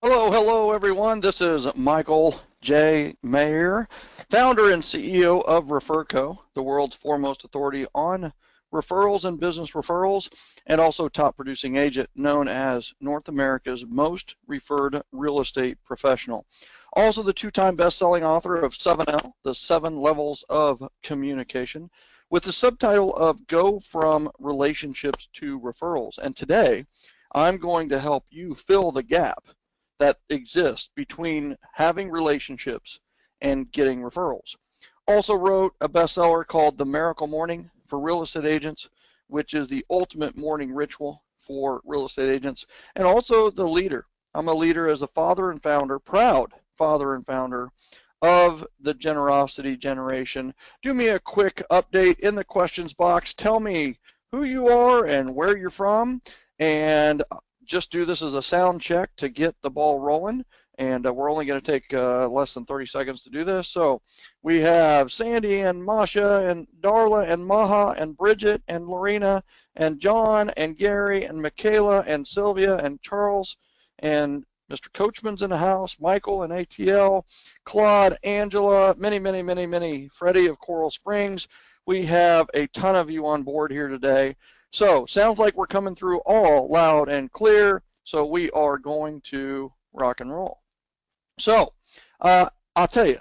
Hello, everyone. This is Michael J. Maher, founder and CEO of Referco, the world's foremost authority on referrals and business referrals, and also top producing agent known as North America's most referred real estate professional. Also the two-time best-selling author of 7L, the 7 Levels of Communication, with the subtitle of Go From Relationships to Referrals. And today, I'm going to help you fill the gap that exists between having relationships and getting referrals. Also wrote a bestseller called The Miracle Morning for Real Estate Agents, which is the ultimate morning ritual for real estate agents, and also the leader. I'm a leader as a father and founder, proud father and founder of the Generosity Generation. Do me a quick update in the questions box. Tell me who you are and where you're from, and just do this as a sound check to get the ball rolling, and we're only going to take less than 30 seconds to do this. So we have Sandy and Masha and Darla and Maha and Bridget and Lorena and John and Gary and Michaela and Sylvia and Charles and Mr. Coachman's in the house, Michael and ATL, Claude, Angela, many. Freddie of Coral Springs. We have a ton of you on board here today. So, sounds like we're coming through all loud and clear, so we are going to rock and roll. So, I'll tell you,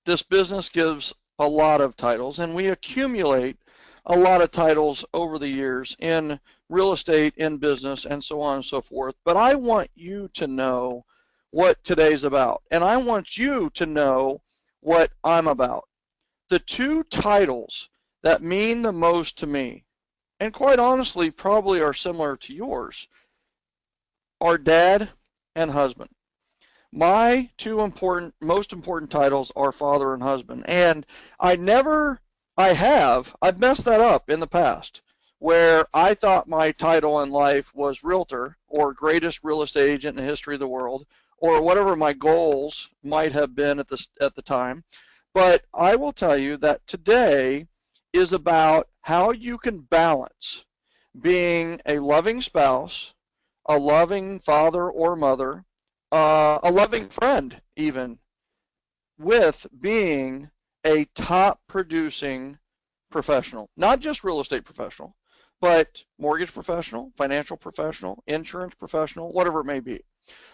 this business gives a lot of titles, and we accumulate a lot of titles over the years in real estate, in business, and so on and so forth. But I want you to know what today's about, and I want you to know what I'm about. The two titles that mean the most to me, and quite honestly probably are similar to yours, are dad and husband. My two most important titles are father and husband. And I've messed that up in the past, where I thought my title in life was realtor or greatest real estate agent in the history of the world, or whatever my goals might have been at the time. But I will tell you that today is about how you can balance being a loving spouse, a loving father or mother, a loving friend even, with being a top producing professional. Not just real estate professional, but mortgage professional, financial professional, insurance professional, whatever it may be.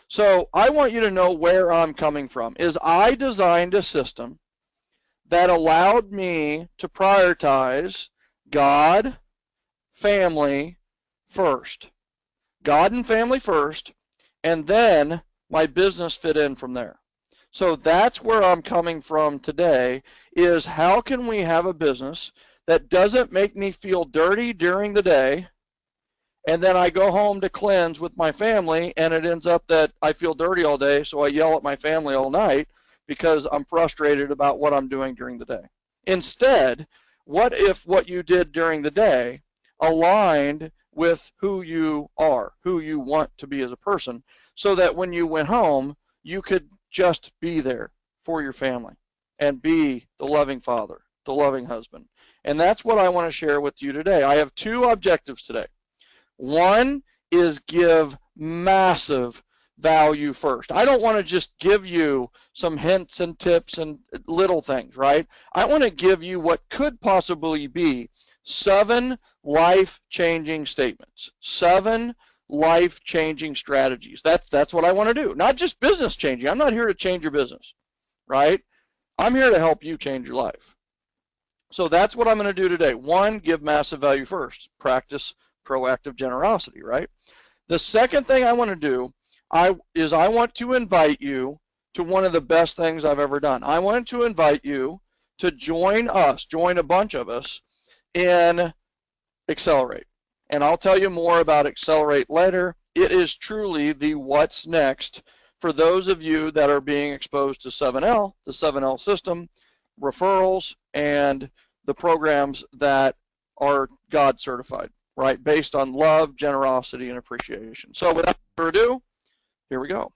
So I want you to know where I'm coming from. Is I designed a system that allowed me to prioritize God, family first. God and family first, and then my business fit in from there. So that's where I'm coming from today, is how can we have a business that doesn't make me feel dirty during the day, and then I go home to cleanse with my family, and it ends up that I feel dirty all day, so I yell at my family all night because I'm frustrated about what I'm doing during the day. Instead, what if what you did during the day aligned with who you are, who you want to be as a person, so that when you went home, you could just be there for your family and be the loving father, the loving husband. And that's what I want to share with you today. I have two objectives today. One is give massive value first. I don't want to just give you some hints and tips and little things, right? I want to give you what could possibly be 7 life-changing statements, 7 life-changing strategies. That's what I want to do. Not just business changing. I'm not here to change your business, right? I'm here to help you change your life. So that's what I'm going to do today. 1, give massive value first. Practice proactive generosity, right? The second thing I want to do I want to invite you to one of the best things I've ever done. I want to invite you to join a bunch of us in Accelerate. And I'll tell you more about Accelerate later. It is truly the what's next for those of you that are being exposed to 7L, the 7L system, referrals, and the programs that are God certified, right? Based on love, generosity, and appreciation. So without further ado, here we go.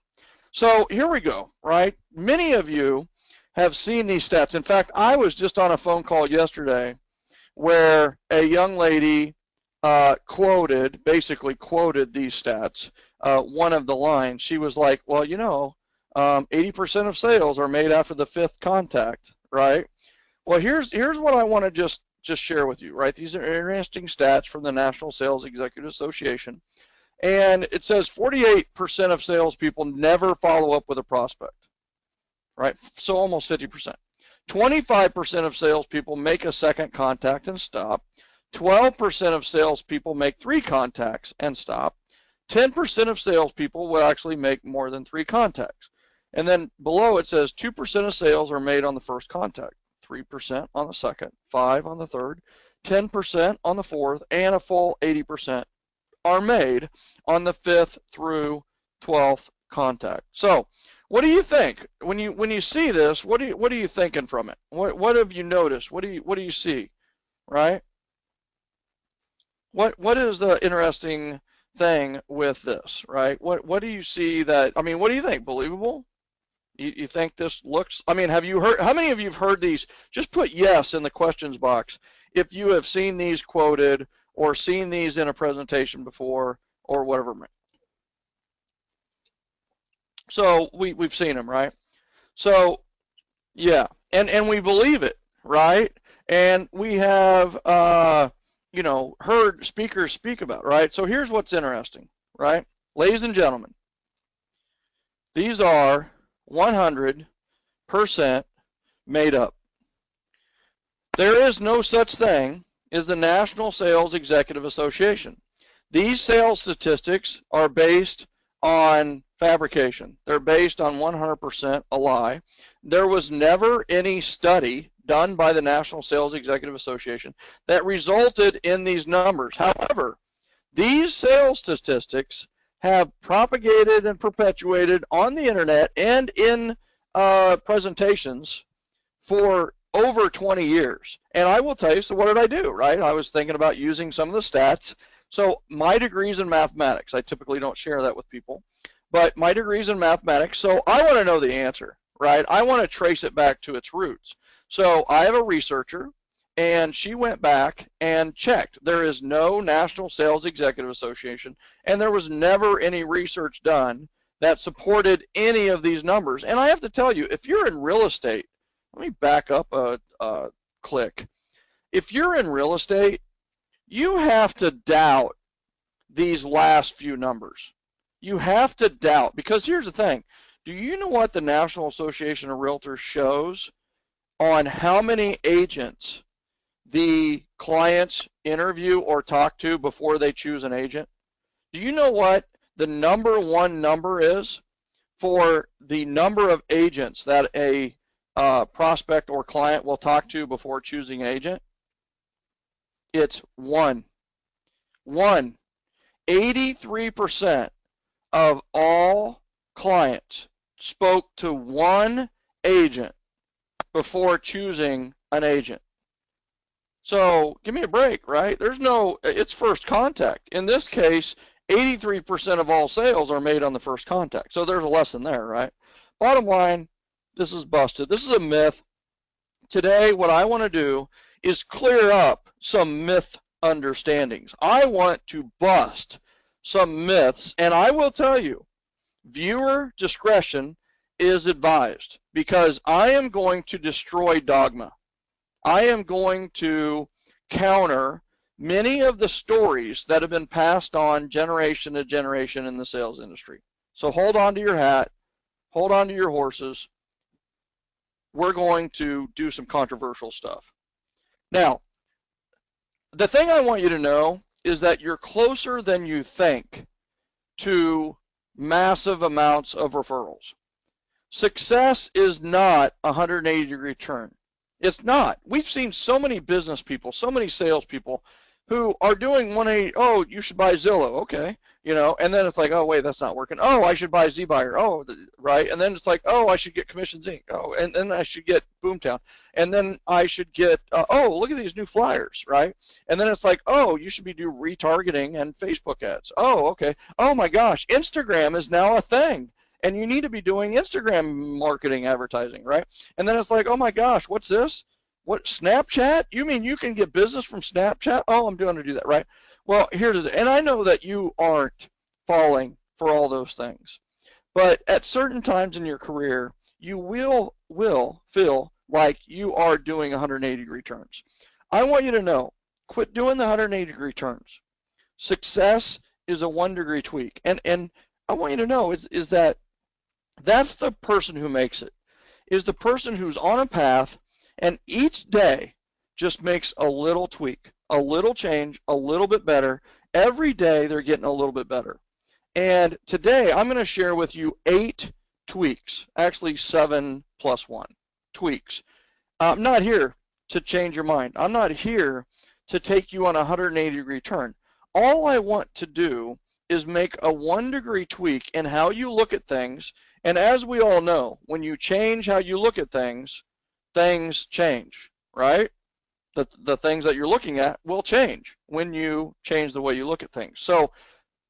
So here we go, right? Many of you have seen these stats. In fact, I was just on a phone call yesterday where a young lady basically quoted these stats. One of the lines, she was like, well, 80% of sales are made after the 5th contact, right? Well, here's what I want to just share with you, right? These are interesting stats from the National Sales Executive Association. And it says 48% of salespeople never follow up with a prospect, right? So almost 50%. 25% of salespeople make a second contact and stop. 12% of salespeople make 3 contacts and stop. 10% of salespeople will actually make more than 3 contacts. And then below it says 2% of sales are made on the first contact, 3% on the second, 5% on the third, 10% on the fourth, and a full 80% are made on the 5th through 12th contact. So, what do you think when you see this? What are you thinking from it? What have you noticed? What do you see, right? What is the interesting thing with this, right? What do you see that? I mean, what do you think? Believable? You think this looks? I mean, have you heard? How many of you have heard these? Just put yes in the questions box if you have seen these quoted or seen these in a presentation before or whatever. So we've seen them, right? So yeah, and we believe it, right? And we have heard speakers speak about, right? So here's what's interesting, right? Ladies and gentlemen, these are 100% made up. There is no such thing as the National Sales Executive Association. These sales statistics are based on fabrication. They're based on 100% a lie. There was never any study done by the National Sales Executive Association that resulted in these numbers. However, these sales statistics have propagated and perpetuated on the internet and in presentations for over 20 years. And I will tell you, so what did I do, right? I was thinking about using some of the stats. So my degree's in mathematics. I typically don't share that with people, but my degree's in mathematics. So I want to know the answer, right? I want to trace it back to its roots. So I have a researcher, and she went back and checked. There is no National Sales Executive Association, and there was never any research done that supported any of these numbers. And I have to tell you, if you're in real estate, let me back up a click. If you're in real estate, you have to doubt these last few numbers. You have to doubt, because here's the thing. Do you know what the National Association of Realtors shows on how many agents the clients interview or talk to before they choose an agent? Do you know what the #1 number is for the number of agents that a prospect or client will talk to before choosing an agent? It's 1. 83% of all clients spoke to one agent before choosing an agent. So give me a break, right? It's first contact. In this case, 83% of all sales are made on the first contact. So there's a lesson there, right? Bottom line, this is busted. This is a myth. Today, what I want to do is clear up some myth understandings. I want to bust some myths, and I will tell you, viewer discretion is advised, because I am going to destroy dogma. I am going to counter many of the stories that have been passed on generation to generation in the sales industry. So hold on to your hat, hold on to your horses. We're going to do some controversial stuff. Now, the thing I want you to know is that you're closer than you think to massive amounts of referrals. Success is not a 180-degree turn. It's not. We've seen so many business people, so many salespeople who are doing 180. Oh, you should buy Zillow. Okay. And then it's like, oh, wait, that's not working. Oh, I should buy ZBuyer. Oh, right. And then it's like, oh, I should get Commissions Inc. Oh, and then I should get Boomtown. And then I should get, oh, look at these new flyers, right? And then it's like, oh, you should be doing retargeting and Facebook ads. Oh, okay. Oh, my gosh, Instagram is now a thing. And you need to be doing Instagram marketing advertising, right? And then it's like, oh, my gosh, what's this? What, Snapchat? You mean you can get business from Snapchat? Oh, I'm going to do that, right? Well, here's the, and I know that you aren't falling for all those things, but at certain times in your career, you will feel like you are doing 180-degree turns. I want you to know, quit doing the 180-degree turns. Success is a 1-degree tweak, and I want you to know is that that's the person who makes it. Is the person who's on a path and each day just makes a little tweak, a little change, a little bit better. Every day they're getting a little bit better. And today I'm going to share with you 8 tweaks, actually 7 plus 1 tweaks. I'm not here to change your mind. I'm not here to take you on a 180-degree turn. All I want to do is make a 1-degree tweak in how you look at things. And as we all know, when you change how you look at things, things change, right? The things that you're looking at will change when you change the way you look at things. So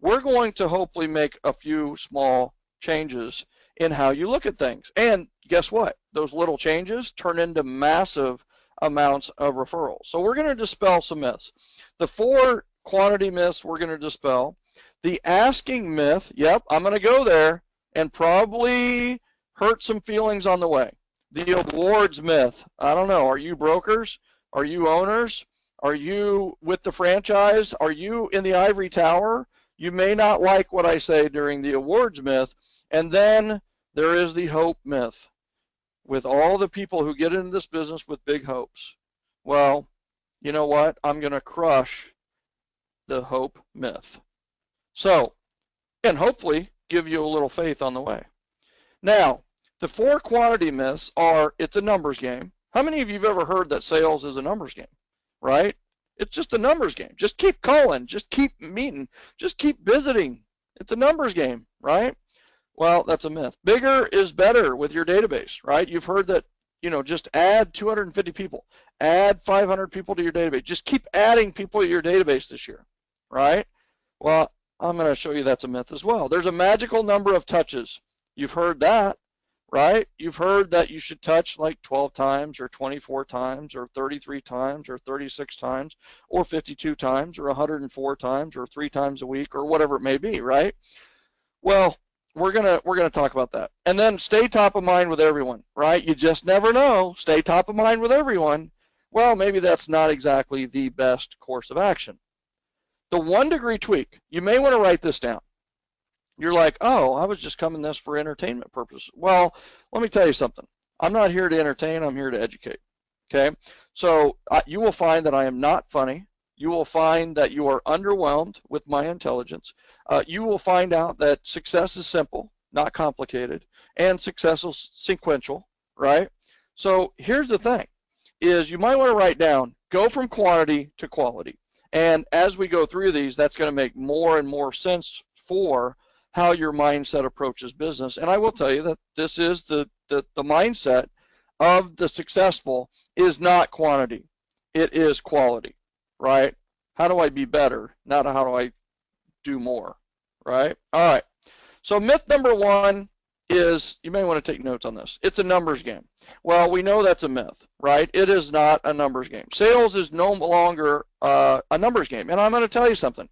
we're going to hopefully make a few small changes in how you look at things. And guess what? Those little changes turn into massive amounts of referrals. So we're going to dispel some myths. The 4 quantity myths we're going to dispel. The asking myth, yep, I'm going to go there and probably hurt some feelings on the way. The awards myth, I don't know, are you brokers? Are you owners? Are you with the franchise? Are you in the ivory tower? You may not like what I say during the awards myth. And then there is the hope myth. With all the people who get into this business with big hopes. Well, you know what? I'm going to crush the hope myth. So, and hopefully give you a little faith on the way. Now, the 4 quantity myths are, it's a numbers game. How many of you have ever heard that sales is a numbers game, right? It's just a numbers game. Just keep calling, just keep meeting, just keep visiting. It's a numbers game, right? Well, that's a myth. Bigger is better with your database, right? You've heard that, you know, just add 250 people, add 500 people to your database. Just keep adding people to your database this year, right? Well, I'm going to show you that's a myth as well. There's a magical number of touches. You've heard that, right? You've heard that you should touch like 12 times or 24 times or 33 times or 36 times or 52 times or 104 times or 3 times a week or whatever it may be, right? Well, we're gonna talk about that. And then stay top of mind with everyone, right? You just never know. Stay top of mind with everyone. Well, maybe that's not exactly the best course of action. The 1-degree tweak, you may want to write this down. You're like, oh, I was just coming this for entertainment purposes. Well, let me tell you something. I'm not here to entertain. I'm here to educate. Okay? So you will find that I am not funny. You will find that you are underwhelmed with my intelligence. You will find out that success is simple, not complicated, and success is sequential, right? So here's the thing, is you might want to write down, go from quantity to quality. And as we go through these, that's going to make more and more sense for how your mindset approaches business. And I will tell you that this is the mindset of the successful is not quantity. It is quality, right? How do I be better? Not how do I do more, right? All right. So myth number 1 is, you may want to take notes on this, it's a numbers game. Well, we know that's a myth, right? It is not a numbers game. Sales is no longer a numbers game. And I'm going to tell you something.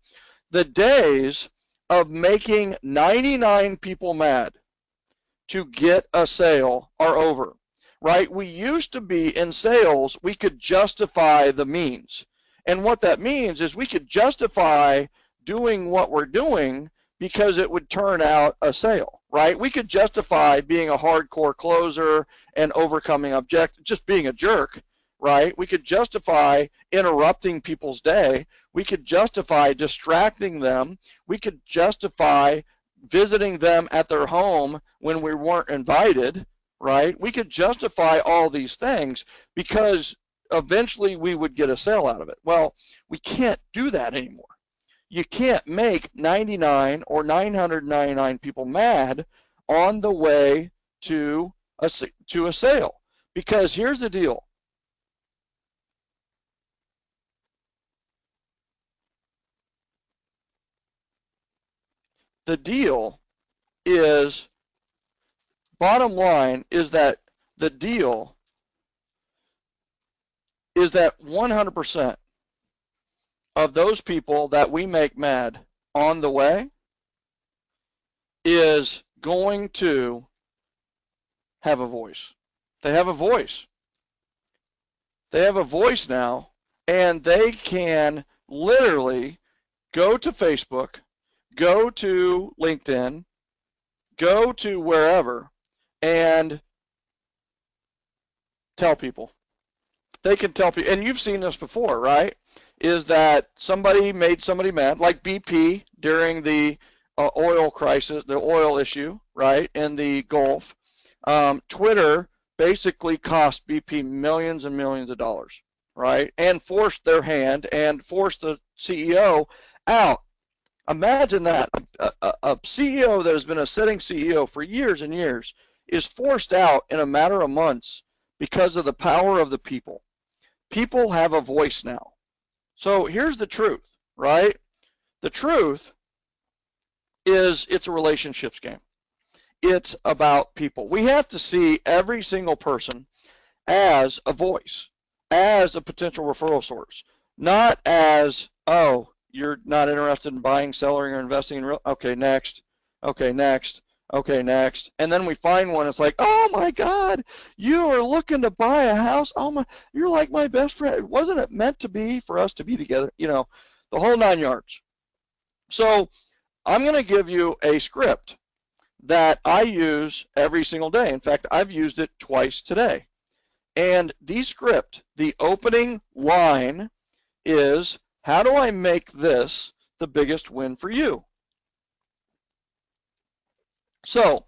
The days of making 99 people mad to get a sale are over, right? We used to be in sales, we could justify the means. And what that means is we could justify doing what we're doing because it would turn out a sale, right? We could justify being a hardcore closer and overcoming just being a jerk, right? We could justify interrupting people's day. We could justify distracting them. We could justify visiting them at their home when we weren't invited, right? We could justify all these things because eventually we would get a sale out of it. Well, we can't do that anymore. You can't make 99 or 999 people mad on the way to a sale. Because here's the deal. The deal is, bottom line is that the deal is that 100% of those people that we make mad on the way is going to have a voice. They have a voice. They have a voice now, and they can literally go to Facebook, go to LinkedIn, go to wherever, and tell people. They can tell people, and you've seen this before, right? Is that somebody made somebody mad, like BP during the oil crisis, the oil issue, right, in the Gulf. Twitter basically cost BP millions and millions of dollars, right, and forced their hand and forced the CEO out. Imagine that. A CEO that has been a sitting CEO for years and years is forced out in a matter of months because of the power of the people. People have a voice now. So here's the truth, right? The truth is it's a relationships game. It's about people. We have to see every single person as a voice, as a potential referral source, not as, oh, you're not interested in buying, selling, or investing in real, okay, next, okay, next, okay, next. And then we find one, it's like, oh my God, you are looking to buy a house. Oh my, you're like my best friend. Wasn't it meant to be for us to be together? You know, the whole 9 yards. So I'm going to give you a script that I use every single day. In fact, I've used it twice today. And the script, the opening line is, how do I make this the biggest win for you? So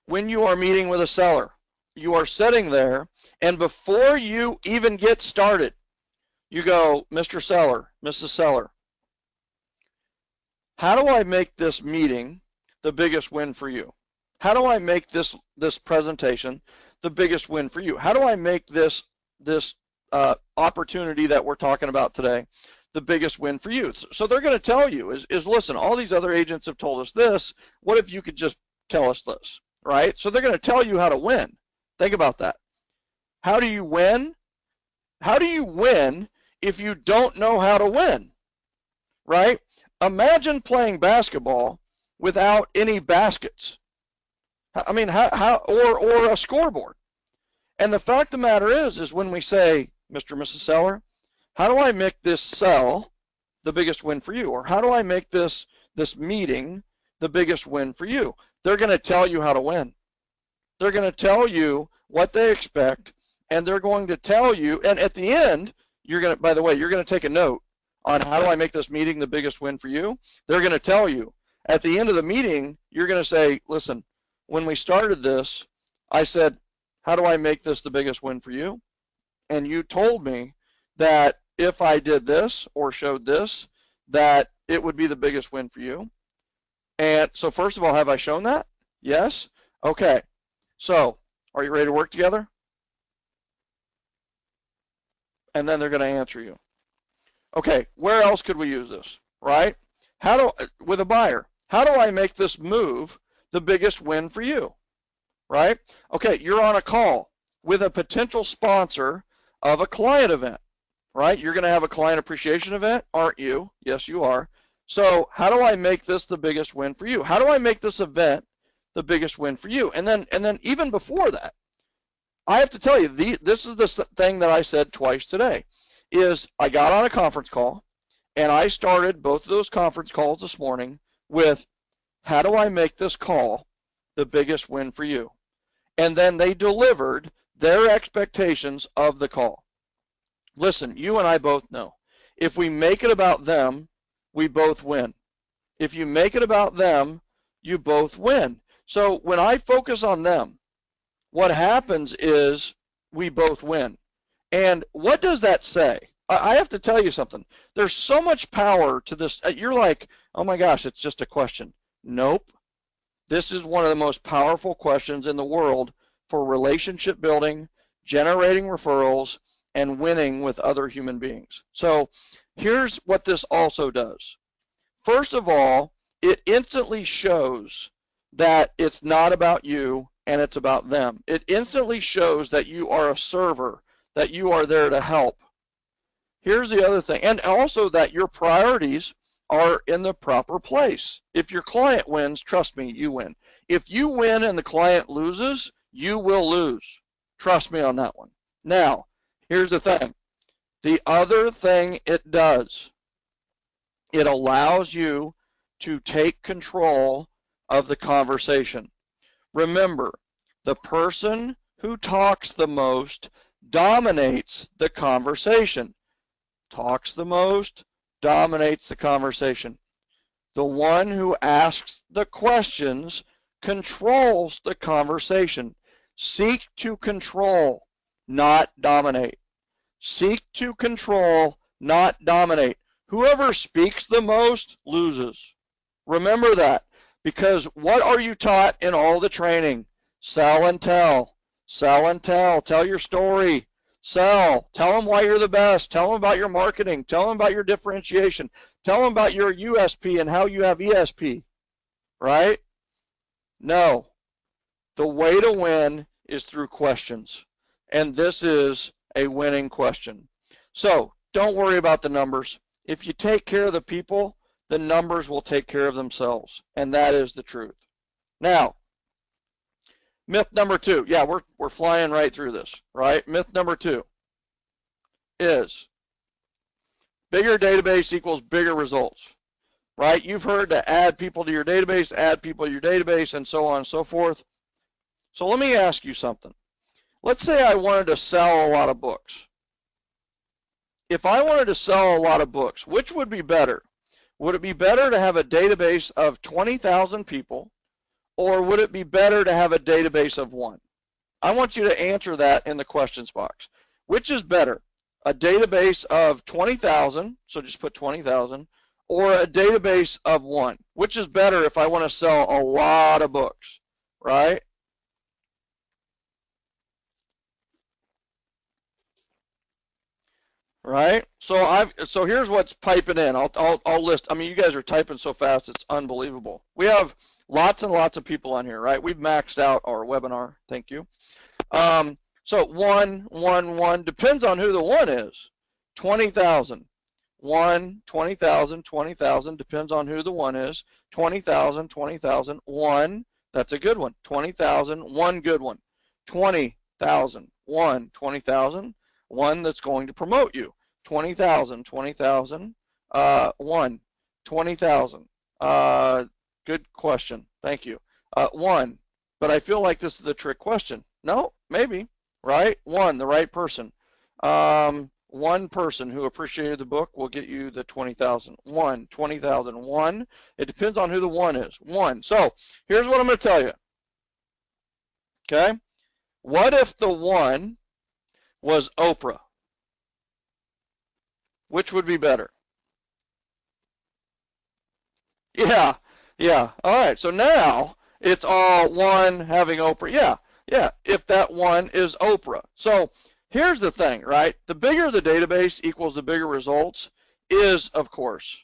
when you are meeting with a seller, you are sitting there, and before you even get started, you go, Mr. Seller, Mrs. Seller, how do I make this meeting the biggest win for you? How do I make this presentation the biggest win for you? How do I make this opportunity that we're talking about today the biggest win for you? So they're going to tell you is listen, all these other agents have told us this. What if you could just tell us this, right? So they're going to tell you how to win. Think about that. How do you win? How do you win if you don't know how to win, right? Imagine playing basketball without any baskets. I mean, or a scoreboard. And the fact of the matter is when we say, Mr. and Mrs. Seller, how do I make this sell the biggest win for you? Or how do I make this meeting the biggest win for you? They're going to tell you how to win. They're going to tell you what they expect, and they're going to tell you, and at the end, you're going to, by the way, you're going to take a note on how do I make this meeting the biggest win for you. They're going to tell you. At the end of the meeting, you're going to say, listen, when we started this, I said, how do I make this the biggest win for you? And you told me that if I did this or showed this, that it would be the biggest win for you. And so first of all, have I shown that? Yes? Okay. So are you ready to work together? And then they're going to answer you. Okay, where else could we use this, right? With a buyer, how do I make this move the biggest win for you, right? Okay, you're on a call with a potential sponsor of a client event, right? You're going to have a client appreciation event, aren't you? Yes, you are. So how do I make this the biggest win for you? How do I make this event the biggest win for you? And then even before that, I have to tell you, this is the thing that I said twice today, is I got on a conference call, and I started both of those conference calls this morning with, how do I make this call the biggest win for you? And then they delivered their expectations of the call. Listen, you and I both know, if we make it about them, we both win. If you make it about them, you both win. So when I focus on them, what happens is we both win. And what does that say? I have to tell you something. There's so much power to this. You're like, oh my gosh, it's just a question. Nope. This is one of the most powerful questions in the world for relationship building, generating referrals, and winning with other human beings. So here's what this also does. First of all, it instantly shows that it's not about you and it's about them. It instantly shows that you are a server, that you are there to help. Here's the other thing, and also that your priorities are in the proper place. If your client wins, trust me, you win. If you win and the client loses, you will lose. Trust me on that one. Now, here's the thing. The other thing it does, it allows you to take control of the conversation. Remember, the person who talks the most dominates the conversation. Talks the most, dominates the conversation. The one who asks the questions controls the conversation. Seek to control, not dominate. Seek to control, not dominate. Whoever speaks the most loses. Remember that, because what are you taught in all the training? Sell and tell. Sell and tell. Tell your story. Sell. Tell them why you're the best. Tell them about your marketing. Tell them about your differentiation. Tell them about your USP and how you have ESP. Right? No. The way to win is through questions. And this is a winning question. So don't worry about the numbers. If you take care of the people, the numbers will take care of themselves. And that is the truth. Now, myth number 2. Yeah, we're flying right through this, right? Myth number 2 is bigger database equals bigger results, right? You've heard to add people to your database, and so on and so forth. So let me ask you something. Let's say I wanted to sell a lot of books. If I wanted to sell a lot of books, which would be better? Would it be better to have a database of 20,000 people, or would it be better to have a database of 1? I want you to answer that in the questions box. Which is better, a database of 20,000, so just put 20,000, or a database of 1? Which is better if I want to sell a lot of books, right? Right? So here's what's piping in. I'll list. I mean, you guys are typing so fast, it's unbelievable. We have lots and lots of people on here, right? We've maxed out our webinar. Thank you. So 1, 1, 1 depends on who the 1 is. 20,000. 1, 20,000, 20,000 depends on who the 1 is. 20,000, 20,000, 1. That's a good one. 20,000, 1 good one. 20,000, 1, 20,000. 1 that's going to promote you. 20,000, 20,000, 1, 20,000. Good question. Thank you. 1, but I feel like this is a trick question. No, maybe, right? 1, the right person. 1 person who appreciated the book will get you the 20,000. 1, 20,000, 1. It depends on who the 1 is. 1. So here's what I'm going to tell you. Okay? What if the 1 was Oprah? Which would be better? Yeah, yeah. All right, so now it's all 1 having Oprah. Yeah, if that 1 is Oprah. So here's the thing, right? The bigger the database equals the bigger results is, of course,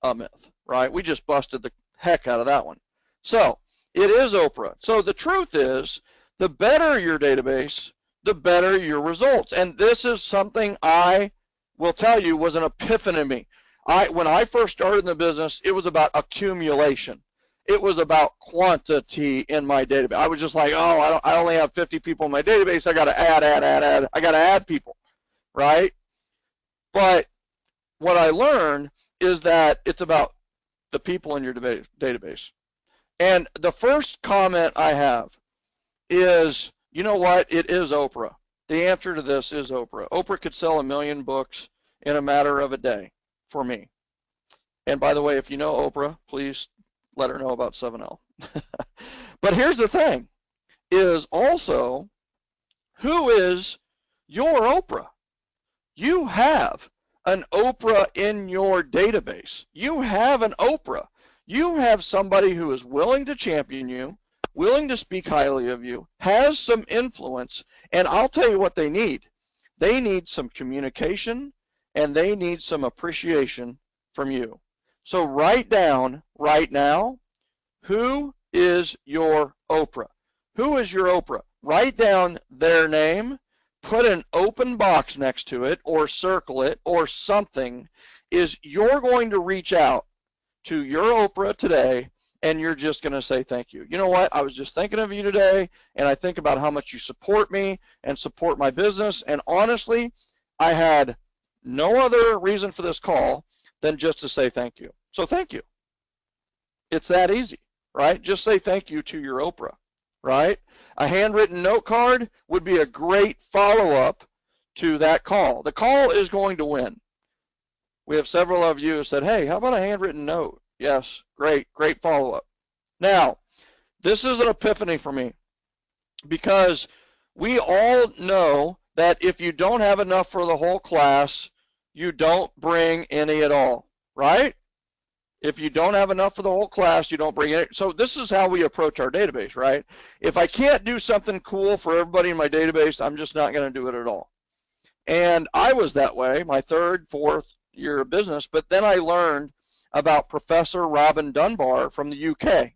a myth, right? We just busted the heck out of that one. So it is Oprah. So the truth is, the better your database, the better your results. And this is something I will tell you was an epiphany to me. When I first started in the business, it was about accumulation. It was about quantity in my database. I was just like, oh, I only have 50 people in my database. I got to add. I got to add people, right? But what I learned is that it's about the people in your database. And the first comment I have is, you know what? It is Oprah. The answer to this is Oprah. Oprah could sell 1 million books in a matter of a day for me. And by the way, if you know Oprah, please let her know about 7L. But here's the thing, is also, who is your Oprah? You have an Oprah in your database. You have an Oprah. You have somebody who is willing to champion you, willing to speak highly of you, has some influence, and I'll tell you what they need. They need some communication, and they need some appreciation from you. So write down right now, who is your Oprah? Who is your Oprah? Write down their name, put an open box next to it or circle it or something, is you're going to reach out to your Oprah today and you're just going to say thank you. You know what? I was just thinking of you today, and I think about how much you support me and support my business, and honestly, I had no other reason for this call than just to say thank you. So thank you. It's that easy, right? Just say thank you to your Oprah, right? A handwritten note card would be a great follow-up to that call. The call is going to win. We have several of you who said, hey, how about a handwritten note? Yes, great follow-up. Now, this is an epiphany for me because we all know that if you don't have enough for the whole class, you don't bring any at all, right? If you don't have enough for the whole class, you don't bring it. So this is how we approach our database, right? If I can't do something cool for everybody in my database, I'm just not going to do it at all. And I was that way my third, fourth year of business, but then I learned about Professor Robin Dunbar from the UK.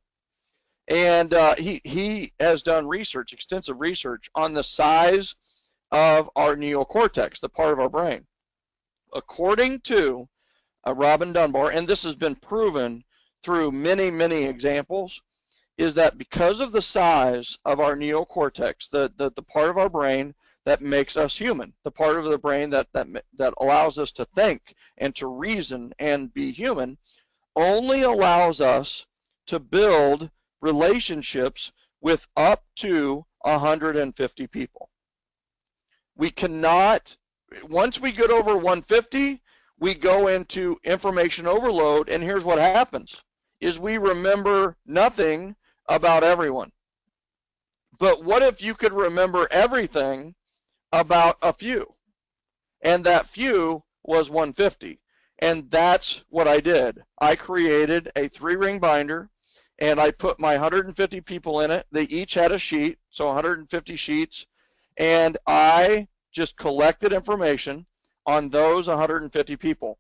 And he has done research, extensive research, on the size of our neocortex, the part of our brain. According to Robin Dunbar, and this has been proven through many, many examples, is that because of the size of our neocortex, the part of our brain that makes us human, the part of the brain that allows us to think and to reason and be human, only allows us to build relationships with up to 150 people. We cannot, once we get over 150, we go into information overload, and here's what happens, is we remember nothing about everyone. But what if you could remember everything about a few? And that few was 150. And that's what I did. I created a 3-ring binder, and I put my 150 people in it. They each had a sheet, so 150 sheets, and I just collected information on those 150 people.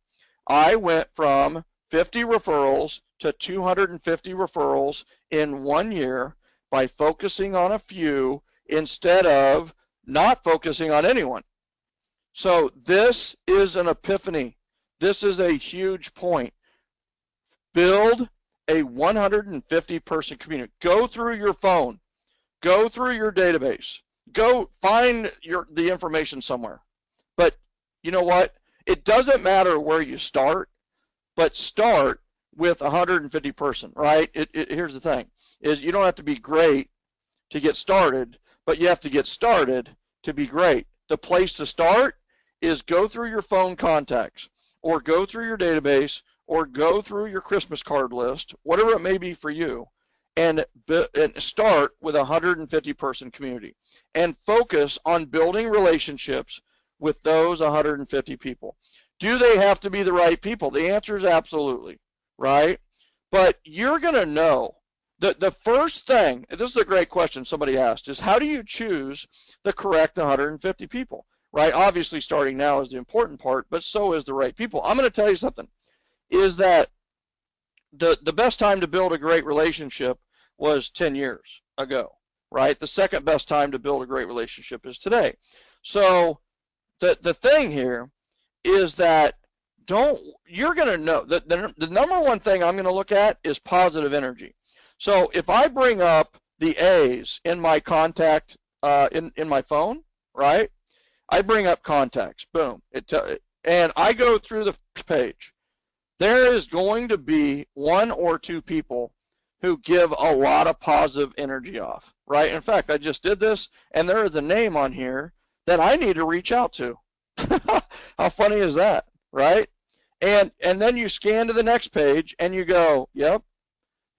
I went from 50 referrals to 250 referrals in 1 year by focusing on a few instead of not focusing on anyone. So this is an epiphany. This is a huge point. Build a 150-person community. Go through your phone. Go through your database. Go find the information somewhere. But you know what? It doesn't matter where you start, but start with 150 person, right? Here's the thing, is you don't have to be great to get started, but you have to get started to be great. The place to start is go through your phone contacts, or go through your database, or go through your Christmas card list, whatever it may be for you, and start with a 150-person community and focus on building relationships with those 150 people. Do they have to be the right people? The answer is absolutely, right? But you're going to know that the first thing, this is a great question somebody asked, is how do you choose the correct 150 people, right? Obviously, starting now is the important part, but so is the right people. I'm going to tell you something, is that the best time to build a great relationship was 10 years ago, right? The second best time to build a great relationship is today. So the thing here is that you're going to know that the number one thing I'm going to look at is positive energy. So if I bring up the A's in my contact in my phone, right? I bring up contacts, boom, and I go through the first page. There is going to be 1 or 2 people who give a lot of positive energy off, right? In fact, I just did this, and there is a name on here that I need to reach out to. How funny is that, right? And then you scan to the next page, and you go, yep,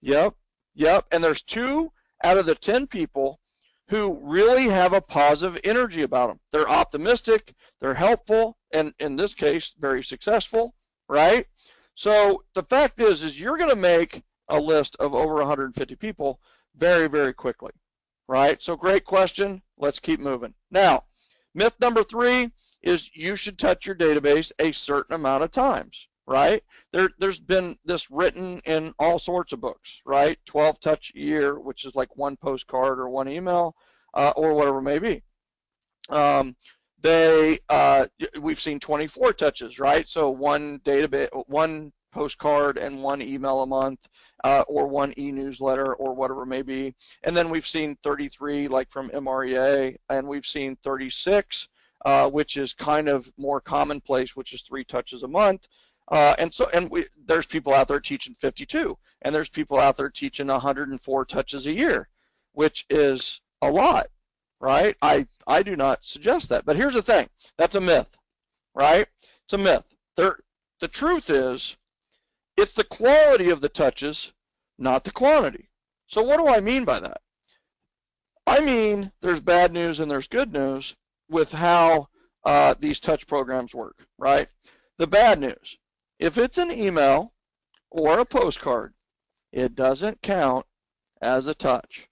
and there's 2 out of the 10 people who really have a positive energy about them. They're optimistic, they're helpful, and in this case, very successful, right? So the fact is you're going to make a list of over 150 people very, very quickly, right? So great question. Let's keep moving. Now, myth number 3 is you should touch your database a certain amount of times, right? There's been this written in all sorts of books, right? 12 touch a year, which is like 1 postcard or 1 email or whatever it may be. We've seen 24 touches, right? So one database, one postcard and one email a month, or one e-newsletter or whatever it may be. And then we've seen 33 like from MREA, and we've seen 36, which is kind of more commonplace, which is 3 touches a month. There's people out there teaching 52, and there's people out there teaching 104 touches a year, which is a lot, right? I do not suggest that. But here's the thing. That's a myth, right? It's a myth. The truth is, it's the quality of the touches, not the quantity. So what do I mean by that? I mean there's bad news and there's good news with how these touch programs work, right? The bad news, if it's an email or a postcard, it doesn't count as a touch.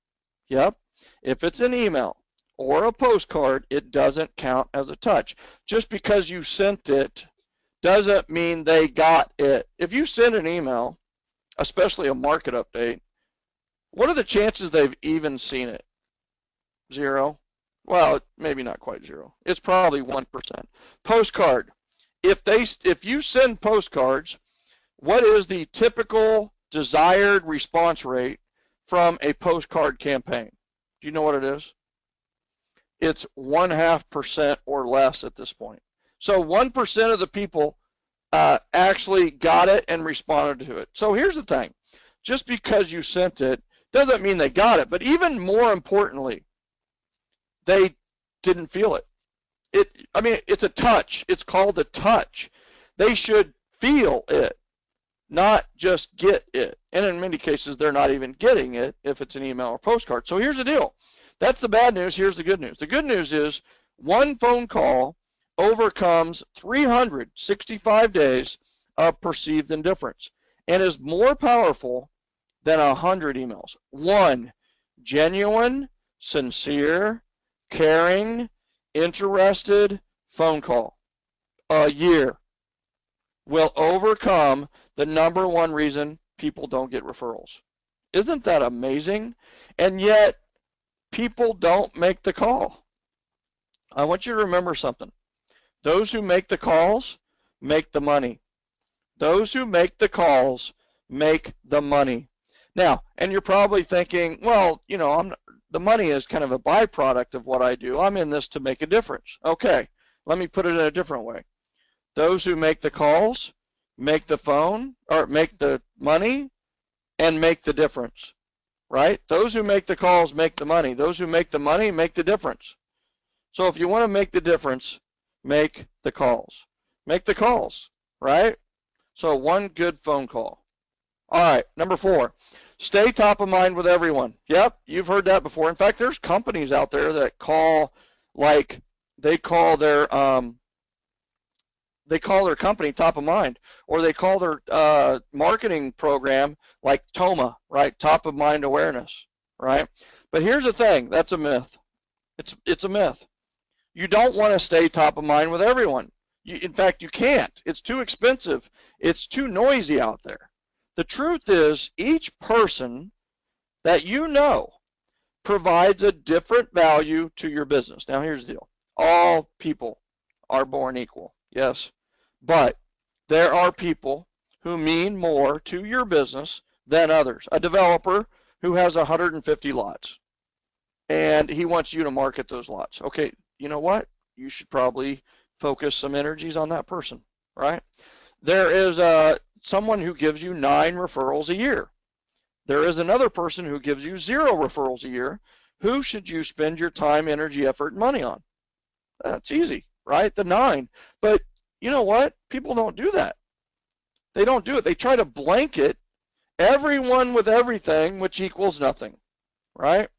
Yep. If it's an email or a postcard, it doesn't count as a touch. Just because you sent it doesn't mean they got it. If you send an email, especially a market update, what are the chances they've even seen it? 0? Well, maybe not quite 0. It's probably 1%. Postcard. If you send postcards, what is the typical desired response rate from a postcard campaign? Do you know what it is? It's 0.5% or less at this point. So 1% of the people actually got it and responded to it. So here's the thing. Just because you sent it doesn't mean they got it. But even more importantly, they didn't feel it. I mean, it's a touch. It's called a touch. They should feel it, not just get it. And in many cases, they're not even getting it if it's an email or postcard. So here's the deal. That's the bad news. Here's the good news. The good news is one phone call overcomes 365 days of perceived indifference and is more powerful than 100 emails. One genuine, sincere, caring, interested phone call a year will overcome the #1 reason people don't get referrals. Isn't that amazing? And yet, people don't make the call. I want you to remember something. Those who make the calls make the money. Those who make the calls make the money. Now, and you're probably thinking, well, you know, the money is kind of a byproduct of what I do. I'm in this to make a difference. Okay, let me put it in a different way. Those who make the calls make the phone, or make the money, and make the difference, right? Those who make the calls make the money. Those who make the money make the difference. So if you want to make the difference, make the calls. Make the calls, right? So one good phone call. All right, #4. Stay top of mind with everyone. Yep, you've heard that before. In fact, there's companies out there that call, like, they call their company top of mind, or they call their marketing program like TOMA, right? Top of mind awareness, right? But here's the thing, that's a myth. It's a myth. You don't want to stay top of mind with everyone. In fact, you can't. It's too expensive. It's too noisy out there. The truth is, each person that you know provides a different value to your business. Now, here's the deal. All people are born equal, yes, but there are people who mean more to your business than others. A developer who has 150 lots, and he wants you to market those lots. Okay, you know what? You should probably focus some energies on that person, right? There is someone who gives you 9 referrals a year. There is another person who gives you 0 referrals a year. Who should you spend your time, energy, effort, and money on? That's easy, right? The 9. But you know what? People don't do that. They don't do it. They try to blanket everyone with everything, which equals nothing, right?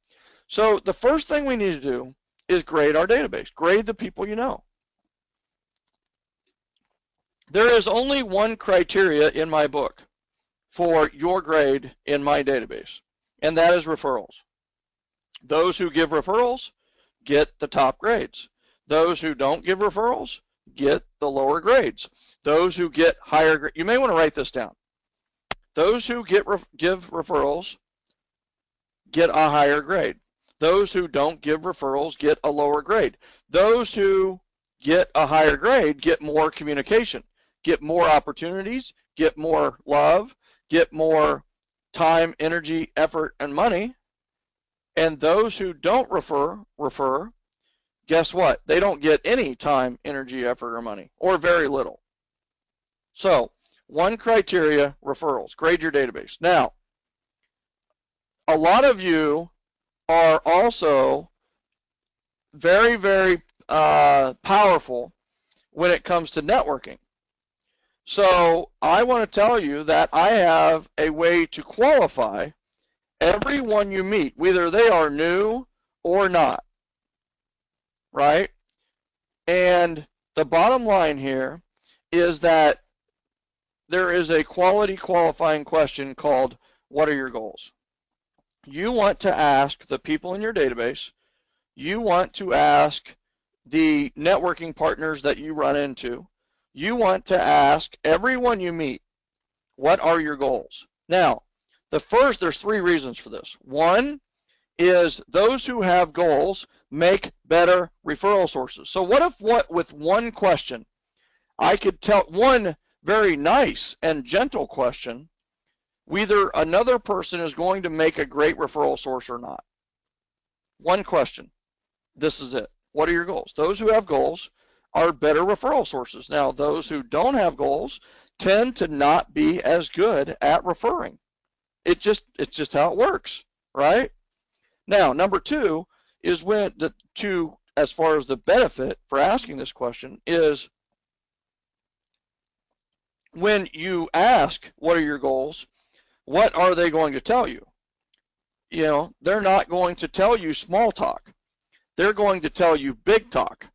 So the first thing we need to do is grade our database. Grade the people you know. There is only one criteria in my book for your grade in my database, and that is referrals. Those who give referrals get the top grades. Those who don't give referrals get the lower grades. Those who get higher grades, you may want to write this down. Those who give referrals get a higher grade. Those who don't give referrals get a lower grade. Those who get a higher grade, get more communication, get more opportunities, get more love, get more time, energy, effort, and money. And those who don't refer, guess what? They don't get any time, energy, effort, or money, or very little. So, one criteria, referrals. Grade your database. Now, a lot of you are also very, very powerful when it comes to networking. So I want to tell you that I have a way to qualify everyone you meet, whether they are new or not, right? And the bottom line here is that there is a quality qualifying question called, what are your goals? You want to ask the people in your database, you want to ask the networking partners that you run into, you want to ask everyone you meet, what are your goals? Now, there's 3 reasons for this. One is those who have goals make better referral sources. So what if with one question, I could tell one very nice and gentle question, whether another person is going to make a great referral source or not. One question. This is it. What are your goals? Those who have goals are better referral sources. Now, those who don't have goals tend to not be as good at referring. It's just how it works, right? Now, number 2 is as far as the benefit for asking this question is when you ask, what are your goals? What are they going to tell you? You know, they're not going to tell you small talk. They're going to tell you big talk.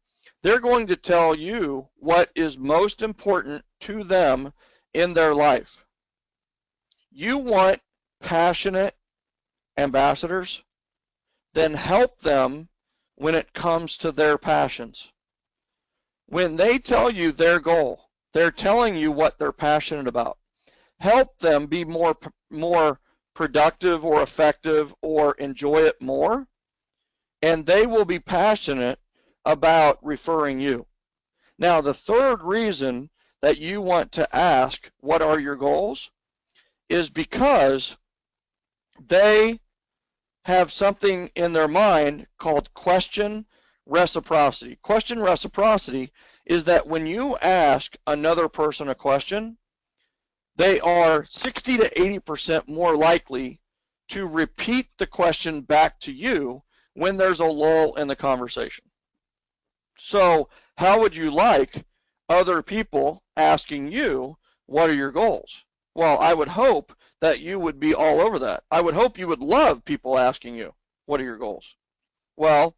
They're going to tell you what is most important to them in their life. You want passionate ambassadors? Then help them when it comes to their passions. When they tell you their goal, they're telling you what they're passionate about. Help them be more productive or effective or enjoy it more, and they will be passionate about referring you. Now, the 3rd reason that you want to ask, what are your goals, is because they have something in their mind called question reciprocity. Question reciprocity is that when you ask another person a question, they are 60 to 80% more likely to repeat the question back to you when there's a lull in the conversation. So how would you like other people asking you, what are your goals? Well, I would hope that you would be all over that. I would hope you would love people asking you, what are your goals? Well,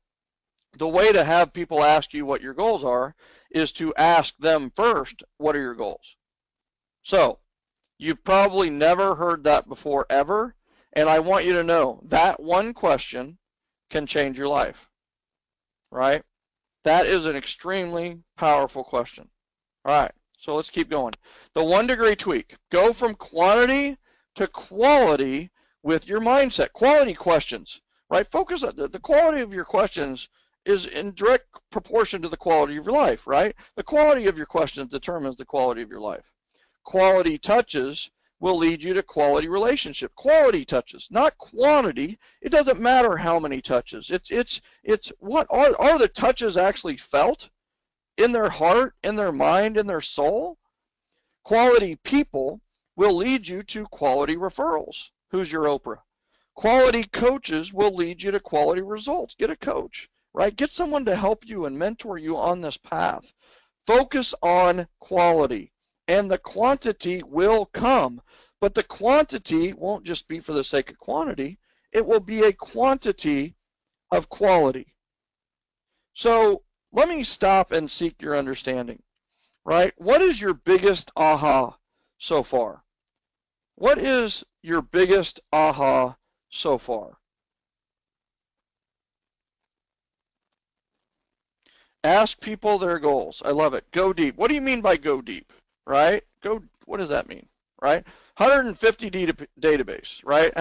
the way to have people ask you what your goals are is to ask them first, what are your goals? So, you've probably never heard that before ever, and I want you to know that one question can change your life, right? That is an extremely powerful question. All right, so let's keep going. The 1 degree tweak. Go from quantity to quality with your mindset. Quality questions, right? Focus on the quality of your questions is in direct proportion to the quality of your life, right? The quality of your questions determines the quality of your life. Quality touches will lead you to quality relationship. Quality touches, not quantity. It doesn't matter how many touches. It's what are the touches actually felt in their heart, in their mind, in their soul? Quality people will lead you to quality referrals. Who's your Oprah? Quality coaches will lead you to quality results. Get a coach, right? Get someone to help you and mentor you on this path. Focus on quality, and the quantity will come. But the quantity won't just be for the sake of quantity. It will be a quantity of quality. So let me stop and seek your understanding, right? What is your biggest aha so far? What is your biggest aha so far? Ask people their goals. I love it. Go deep. What do you mean by go deep, right? What does that mean, right? 150 database, right?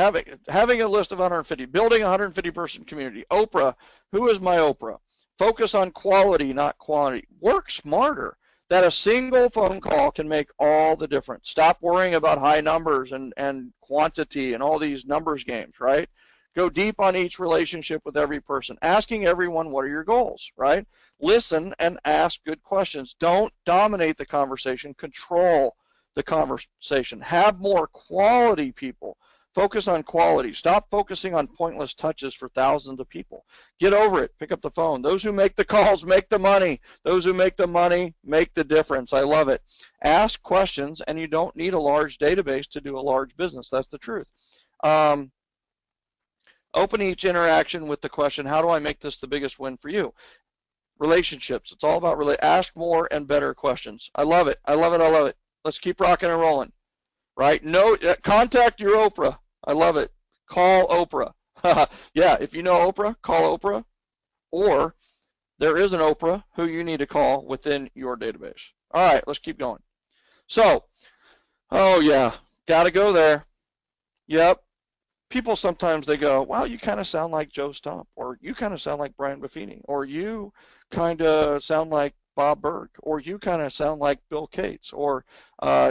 Having a list of 150, building a 150 person community. Oprah, who is my Oprah? Focus on quality, not quantity. Work smarter. That a single phone call can make all the difference. Stop worrying about high numbers and quantity and all these numbers games, right? Go deep on each relationship with every person. Asking everyone, what are your goals, right? Listen and ask good questions. Don't dominate the conversation. Control the conversation. Have more quality people. Focus on quality. Stop focusing on pointless touches for thousands of people. Get over it. Pick up the phone. Those who make the calls make the money. Those who make the money make the difference. I love it. Ask questions, and you don't need a large database to do a large business. That's the truth. Open each interaction with the question, how do I make this the biggest win for you? Relationships. It's all about ask more and better questions. I love it. I love it. I love it. Let's keep rocking and rolling. Right? No, contact your Oprah. I love it. Call Oprah. Yeah, if you know Oprah, call Oprah. Or there is an Oprah who you need to call within your database. All right, let's keep going. So, oh yeah, got to go there. Yep. People sometimes they go, wow, you kind of sound like Joe Stump, or you kind of sound like Brian Buffini, or you kind of sound like Bob Berg, or you kind of sound like Bill Cates, or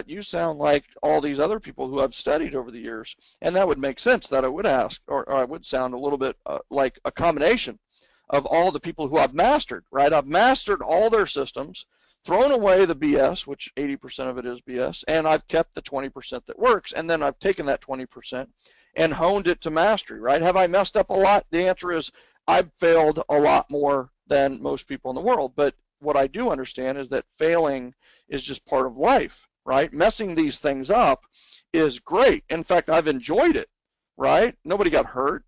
you sound like all these other people who I've studied over the years. And that would make sense that I would ask, or I would sound a little bit like a combination of all the people who I've mastered, right? I've mastered all their systems, thrown away the BS, which 80% of it is BS, and I've kept the 20% that works, and then I've taken that 20% and honed it to mastery, right? Have I messed up a lot? The answer is I've failed a lot more than most people in the world, but what I do understand is that failing is just part of life, right? Messing these things up is great. In fact, I've enjoyed it, right? Nobody got hurt.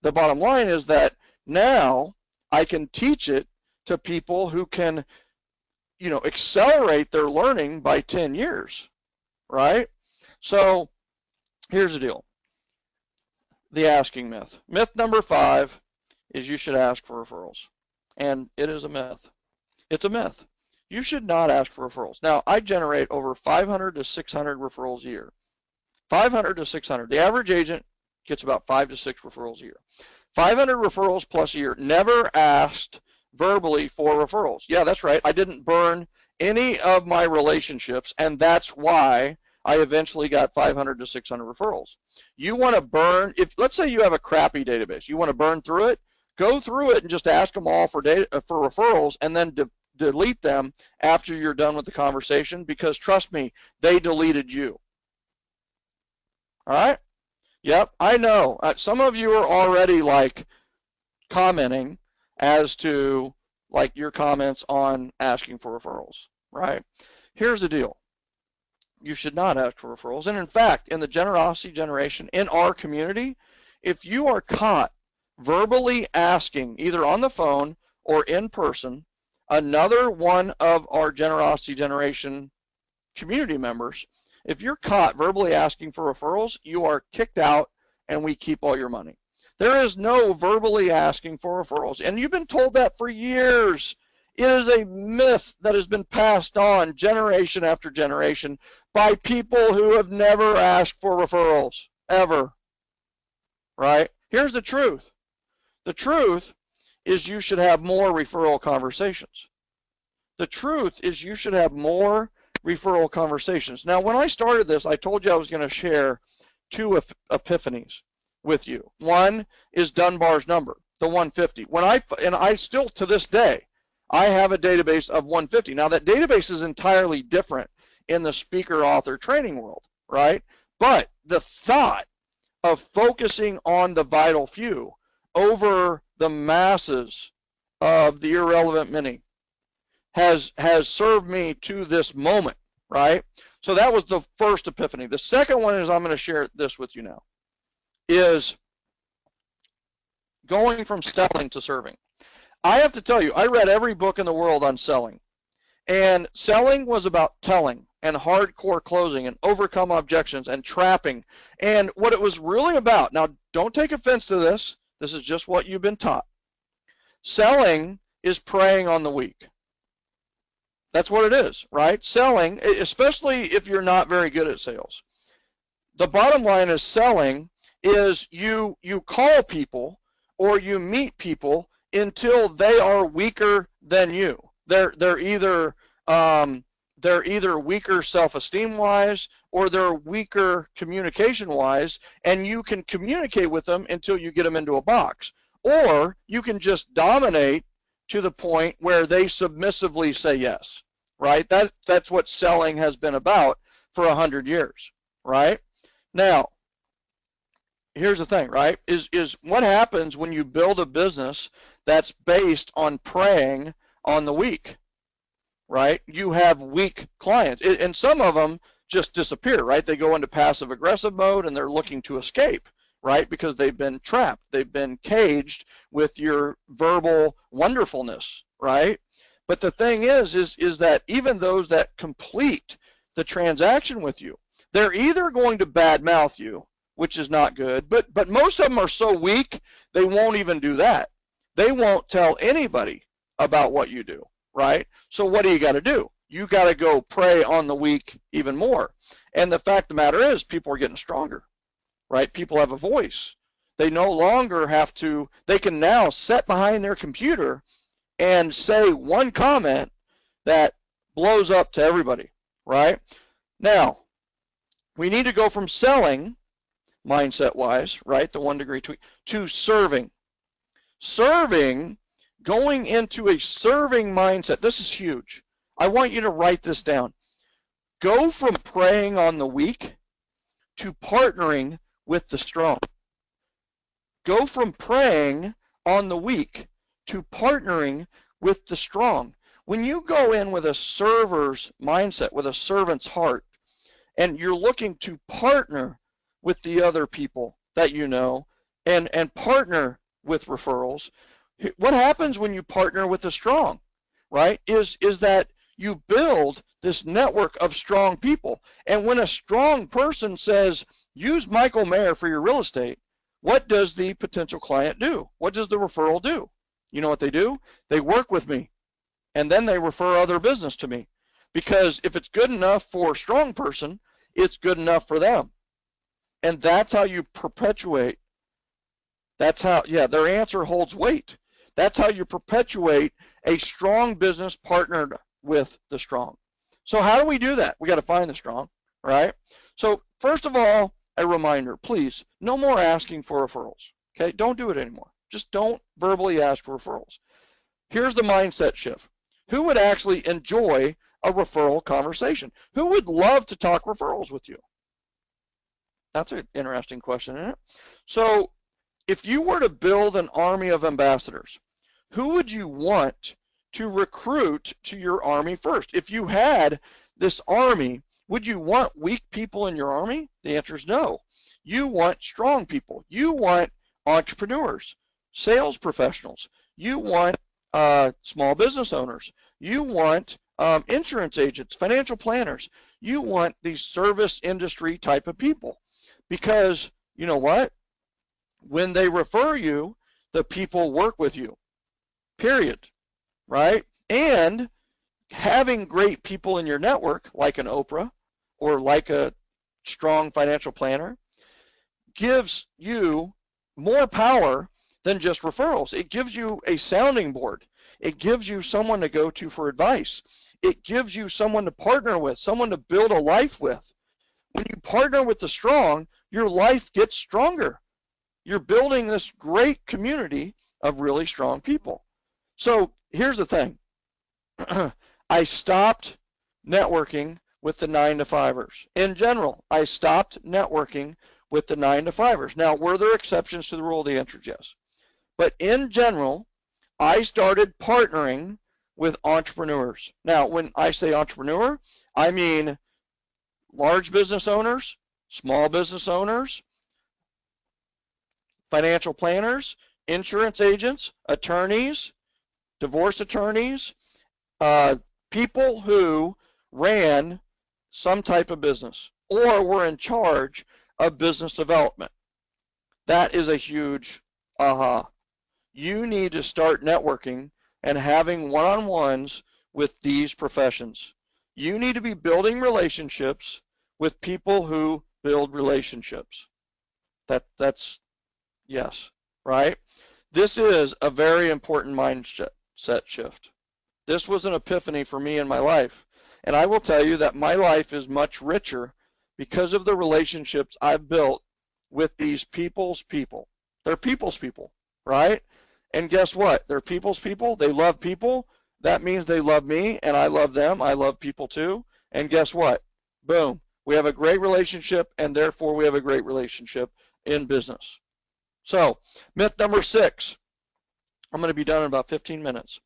The bottom line is that now I can teach it to people who can, you know, accelerate their learning by 10 years, right? So here's the deal. The asking myth. Myth number 5 is you should ask for referrals. And it is a myth. It's a myth. You should not ask for referrals. Now, I generate over 500 to 600 referrals a year. 500 to 600. The average agent gets about 5 to 6 referrals a year. 500 referrals plus a year. Never asked verbally for referrals. Yeah, that's right. I didn't burn any of my relationships, and that's why I eventually got 500 to 600 referrals. You want to burn, if let's say you have a crappy database, you want to burn through it, go through it and just ask them all for referrals, and then delete them after you're done with the conversation, because trust me, they deleted you. All right? Yep, I know. Some of you are already like commenting as to like your comments on asking for referrals, right? Here's the deal. You should not ask for referrals. And in fact, in the generosity generation, in our community, if you are caught verbally asking, either on the phone or in person, another one of our generosity generation community members, if you're caught verbally asking for referrals, you are kicked out and we keep all your money. There is no verbally asking for referrals. And you've been told that for years. It is a myth that has been passed on generation after generation by people who have never asked for referrals, ever, right? Here's the truth. The truth is you should have more referral conversations. The truth is you should have more referral conversations. Now, when I started this, I told you I was going to share 2 epiphanies with you. One is Dunbar's number, the 150. And I still, to this day, I have a database of 150. Now, that database is entirely different in the speaker author training world, right? But the thought of focusing on the vital few over the masses of the irrelevant many has served me to this moment, right? So that was the first epiphany. The second one is, I'm going to share this with you now, is going from selling to serving. I have to tell you, I read every book in the world on selling. And selling was about telling and hardcore closing and overcome objections and trapping. And what it was really about, now don't take offense to this, this is just what you've been taught. Selling is preying on the weak. That's what it is, right? Selling, especially if you're not very good at sales. The bottom line is selling is you call people or you meet people until they are weaker than you. They're either weaker self-esteem wise, or they're weaker communication wise, and you can communicate with them until you get them into a box. Or you can just dominate to the point where they submissively say yes, right? That's what selling has been about for 100 years, right? Now, here's the thing, right? Is what happens when you build a business that's based on preying on the weak, right? You have weak clients, and some of them just disappear, right? They go into passive aggressive mode and they're looking to escape, right? Because they've been trapped, they've been caged with your verbal wonderfulness, right? But the thing is that even those that complete the transaction with you, they're either going to badmouth you, which is not good, but most of them are so weak, they won't even do that. They won't tell anybody about what you do, right? So what do you got to do? You got to go prey on the weak even more. And the fact of the matter is, people are getting stronger, right? People have a voice. They no longer have to, they can now sit behind their computer and say one comment that blows up to everybody, right? Now, we need to go from selling, mindset-wise, right, the 1 degree tweak, to serving. Serving, going into a serving mindset. This is huge. I want you to write this down. Go from preying on the weak to partnering with the strong. Go from preying on the weak to partnering with the strong. When you go in with a server's mindset, with a servant's heart, and you're looking to partner with the other people that you know, and partner with referrals, what happens when you partner with the strong, right, is that you build this network of strong people. And when a strong person says, use Michael Maher for your real estate, what does the potential client do? What does the referral do? You know what they do? They work with me, and then they refer other business to me. Because if it's good enough for a strong person, it's good enough for them. And that's how you perpetuate. That's how, yeah, their answer holds weight. That's how you perpetuate a strong business partnered with the strong. So how do we do that? We got to find the strong, right? So first of all, a reminder, please, no more asking for referrals, okay? Don't do it anymore. Just don't verbally ask for referrals. Here's the mindset shift. Who would actually enjoy a referral conversation? Who would love to talk referrals with you? That's an interesting question, isn't it? So if you were to build an army of ambassadors, who would you want to recruit to your army first? If you had this army, would you want weak people in your army? The answer is no. You want strong people. You want entrepreneurs, sales professionals. You want small business owners. You want insurance agents, financial planners. You want these service industry type of people. Because you know what? When they refer you, the people work with you, period, right? And having great people in your network, like an Oprah or like a strong financial planner, gives you more power than just referrals. It gives you a sounding board. It gives you someone to go to for advice. It gives you someone to partner with, someone to build a life with. When you partner with the strong, your life gets stronger. You're building this great community of really strong people. So here's the thing. I stopped networking with the 9-to-5ers. In general, I stopped networking with the 9-to-5ers. Now, were there exceptions to the rule? The answer is yes. But in general, I started partnering with entrepreneurs. Now, when I say entrepreneur, I mean large business owners, small business owners, financial planners, insurance agents, attorneys, divorce attorneys, people who ran some type of business or were in charge of business development. That is a huge aha. You need to start networking and having one-on-ones with these professions. You need to be building relationships with people who build relationships. That's yes, right? This is a very important mindset shift. This was an epiphany for me in my life. And I will tell you that my life is much richer because of the relationships I've built with these people's people. They're people's people, right? And guess what? They're people's people. They love people. That means they love me, and I love them. I love people too. And guess what? Boom. We have a great relationship, and therefore we have a great relationship in business. So, myth number 6. I'm going to be done in about 15 minutes.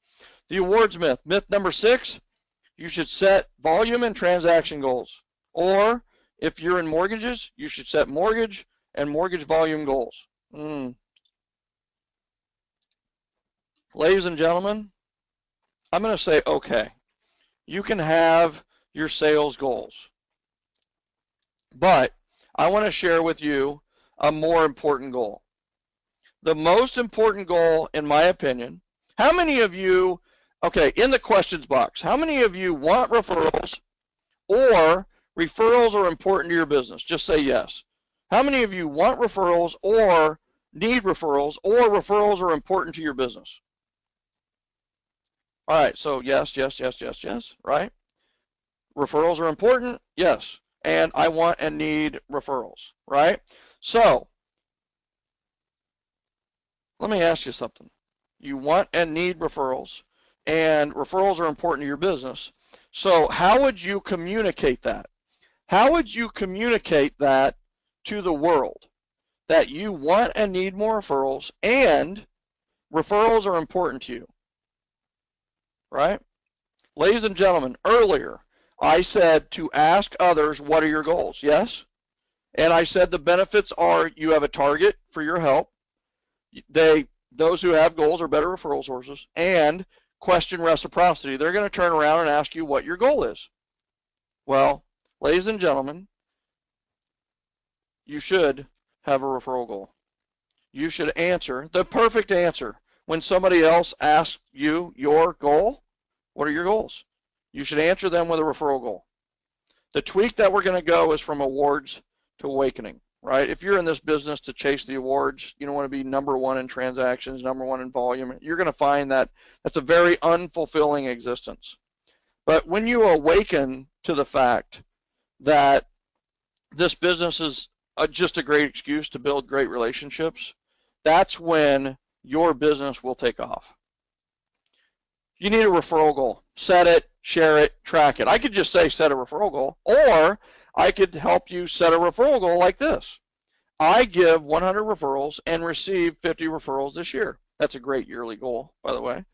The awards myth. Myth number 6, you should set volume and transaction goals. Or, if you're in mortgages, you should set mortgage and mortgage volume goals. Ladies and gentlemen, I'm going to say, okay, you can have your sales goals. But I want to share with you a more important goal. The most important goal, in my opinion, how many of you, okay, in the questions box, how many of you want referrals or referrals are important to your business? Just say yes. How many of you want referrals or need referrals or referrals are important to your business? All right, so yes, yes, yes, yes, yes, right? Referrals are important, yes. And I want and need referrals, right? So, let me ask you something. You want and need referrals, and referrals are important to your business. So how would you communicate that? How would you communicate that to the world? That you want and need more referrals, and referrals are important to you, right? Ladies and gentlemen, earlier I said to ask others, what are your goals? Yes? And I said the benefits are you have a target for your help. Those who have goals are better referral sources, and question reciprocity. They're going to turn around and ask you what your goal is. Well, ladies and gentlemen, you should have a referral goal. You should answer the perfect answer. When somebody else asks you your goal, what are your goals? You should answer them with a referral goal. The tweak that we're going to go is from awards to awakening. Right? If you're in this business to chase the awards, you don't want to be number 1 in transactions, number 1 in volume. You're going to find that that's a very unfulfilling existence. But when you awaken to the fact that this business is just a great excuse to build great relationships, that's when your business will take off. You need a referral goal. Set it, share it, track it. I could just say set a referral goal, or I could help you set a referral goal like this. I give 100 referrals and receive 50 referrals this year. That's a great yearly goal, by the way.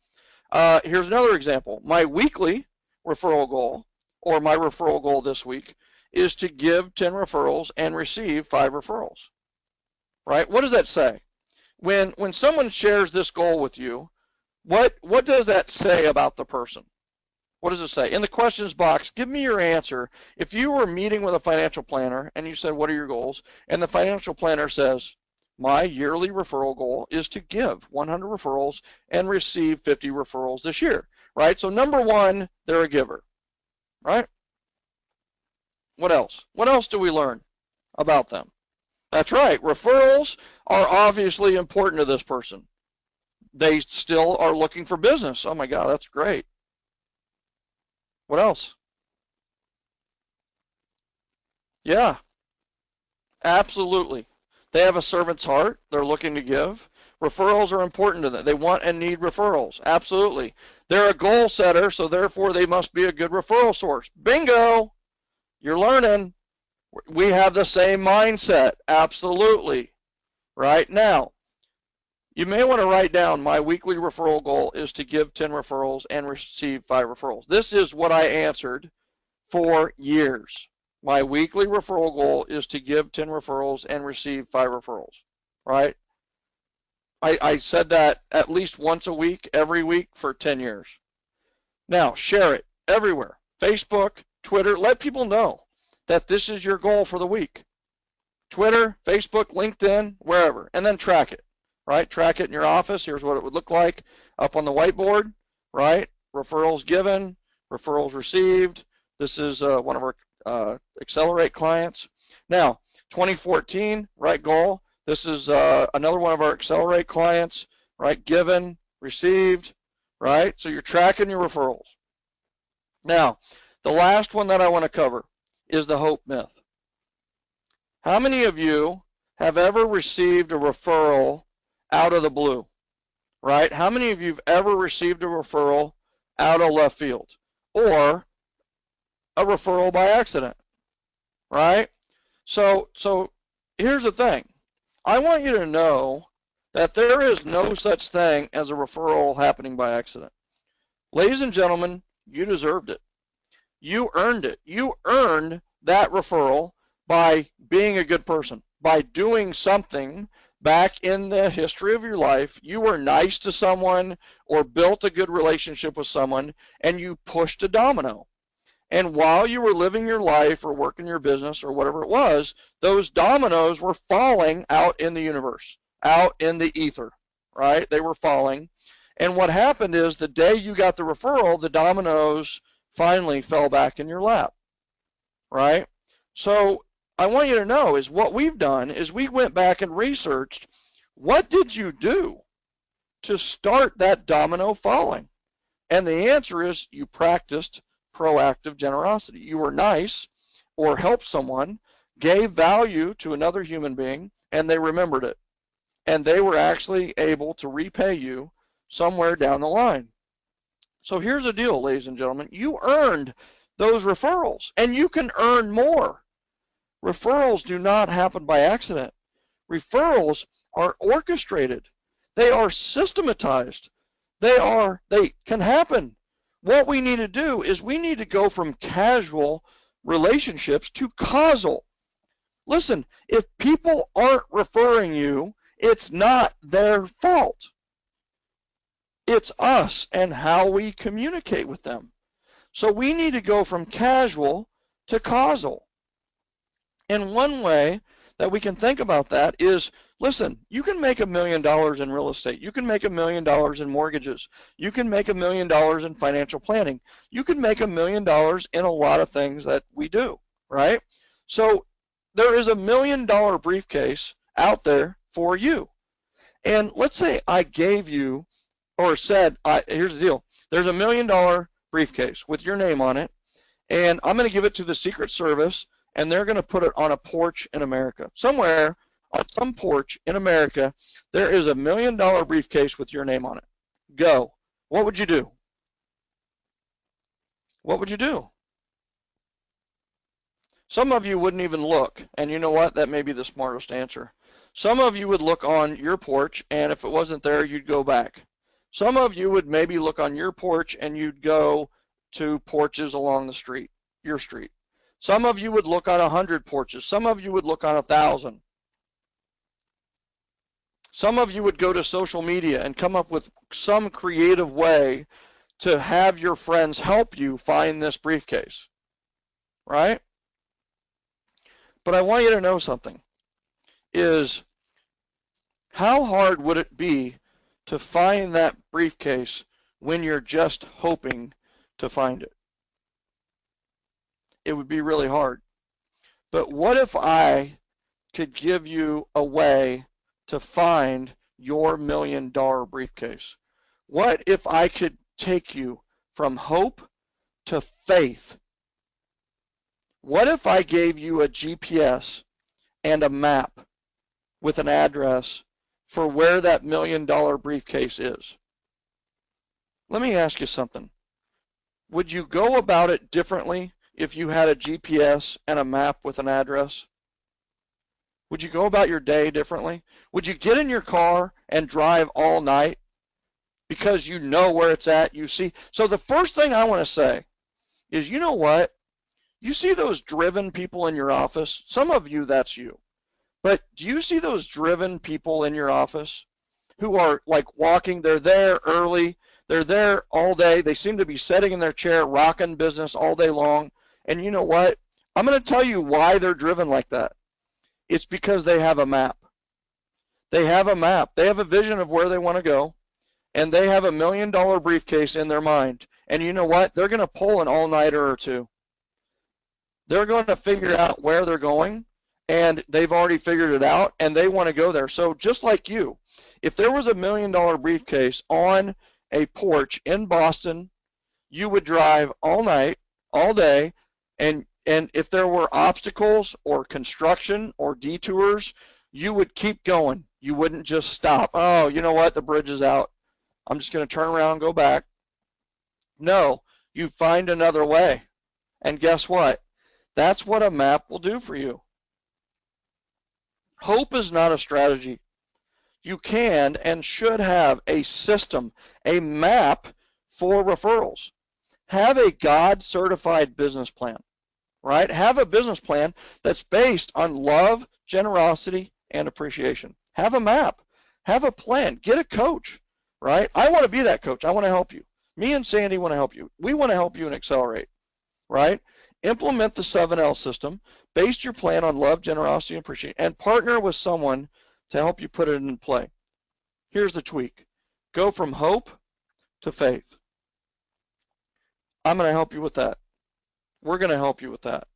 Here's another example. My weekly referral goal, or my referral goal this week, is to give 10 referrals and receive 5 referrals. Right? What does that say? When someone shares this goal with you, what does that say about the person? What does it say? In the questions box, give me your answer. If you were meeting with a financial planner and you said, what are your goals? And the financial planner says, my yearly referral goal is to give 100 referrals and receive 50 referrals this year, right? So number 1, they're a giver, right? What else? What else do we learn about them? That's right. Referrals are obviously important to this person. They still are looking for business. Oh my God, that's great. What else? Yeah, absolutely. They have a servant's heart. They're looking to give. Referrals are important to them. They want and need referrals. Absolutely. They're a goal setter, so therefore they must be a good referral source. Bingo! You're learning. We have the same mindset. Absolutely. Right now, you may want to write down my weekly referral goal is to give 10 referrals and receive 5 referrals. This is what I answered for years. My weekly referral goal is to give 10 referrals and receive 5 referrals, right? I said that at least once a week, every week for 10 years. Now, share it everywhere. Facebook, Twitter, let people know that this is your goal for the week. Twitter, Facebook, LinkedIn, wherever, and then track it. Right? Track it in your office. Here's what it would look like up on the whiteboard, right? Referrals given, referrals received. This is one of our Accelerate clients. Now, 2014, right, goal. This is another one of our Accelerate clients, right? Given, received, right? So you're tracking your referrals. Now, the last one that I want to cover is the hope myth. How many of you have ever received a referral out of the blue, right? How many of you have ever received a referral out of left field or a referral by accident, right? So here's the thing. I want you to know that there is no such thing as a referral happening by accident. Ladies and gentlemen, you deserved it. You earned it. You earned that referral by being a good person, by doing something back in the history of your life. You were nice to someone or built a good relationship with someone, and you pushed a domino. And while you were living your life or working your business or whatever it was, those dominoes were falling out in the universe, out in the ether, right? They were falling. And what happened is the day you got the referral, the dominoes finally fell back in your lap, right? So I want you to know is what we've done is we went back and researched what did you do to start that domino falling? And the answer is you practiced proactive generosity. You were nice or helped someone, gave value to another human being, and they remembered it. And they were actually able to repay you somewhere down the line. So here's the deal, ladies and gentlemen. You earned those referrals, and you can earn more. Referrals do not happen by accident. Referrals are orchestrated. They are systematized. They can happen. What we need to do is we need to go from casual relationships to causal. Listen, if people aren't referring you, it's not their fault. It's us and how we communicate with them. So we need to go from casual to causal. And one way that we can think about that is, listen, you can make $1 million in real estate. You can make $1 million in mortgages. You can make $1 million in financial planning. You can make $1 million in a lot of things that we do, right? So there is $1 million briefcase out there for you. And let's say I gave you or said, here's the deal. There's $1 million briefcase with your name on it, and I'm going to give it to the Secret Service, and they're going to put it on a porch in America. Somewhere on some porch in America, there is $1 million briefcase with your name on it. Go. What would you do? What would you do? Some of you wouldn't even look, and you know what? That may be the smartest answer. Some of you would look on your porch, and if it wasn't there, you'd go back. Some of you would maybe look on your porch, and you'd go to porches along the street, your street. Some of you would look on 100 porches. Some of you would look on 1,000. Some of you would go to social media and come up with some creative way to have your friends help you find this briefcase, right? But I want you to know something, is how hard would it be to find that briefcase when you're just hoping to find it? It would be really hard. But what if I could give you a way to find your $1 million briefcase? What if I could take you from hope to faith? What if I gave you a GPS and a map with an address for where that $1 million briefcase is? Let me ask you something. Would you go about it differently if you had a GPS and a map with an address? Would you go about your day differently? Would you get in your car and drive all night because you know where it's at, you see? So the first thing I want to say is, you know what? You see those driven people in your office? Some of you, that's you. But do you see those driven people in your office who are like walking? They're there early. They're there all day. They seem to be sitting in their chair, rocking business all day long. And you know what? I'm going to tell you why they're driven like that. It's because they have a map. They have a map. They have a vision of where they want to go. And they have $1 million briefcase in their mind. And you know what? They're going to pull an all-nighter or two. They're going to figure out where they're going, and they've already figured it out, and they want to go there. So just like you, If there was $1 million briefcase on a porch in Boston, you would drive all night, all day, and if there were obstacles or construction or detours, you would keep going. You wouldn't just stop. Oh, you know what? The bridge is out. I'm just going to turn around and go back. No, you find another way. And guess what? That's what a map will do for you. Hope is not a strategy. You can and should have a system, a map for referrals. Have a God-certified business plan, right? Have a business plan that's based on love, generosity, and appreciation. Have a map. Have a plan. Get a coach, right? I want to be that coach. I want to help you. Me and Sandy want to help you. We want to help you and accelerate, right? Implement the 7L system. Base your plan on love, generosity, and appreciation, and partner with someone to help you put it in play. Here's the tweak. Go from hope to faith. I'm going to help you with that. We're going to help you with that,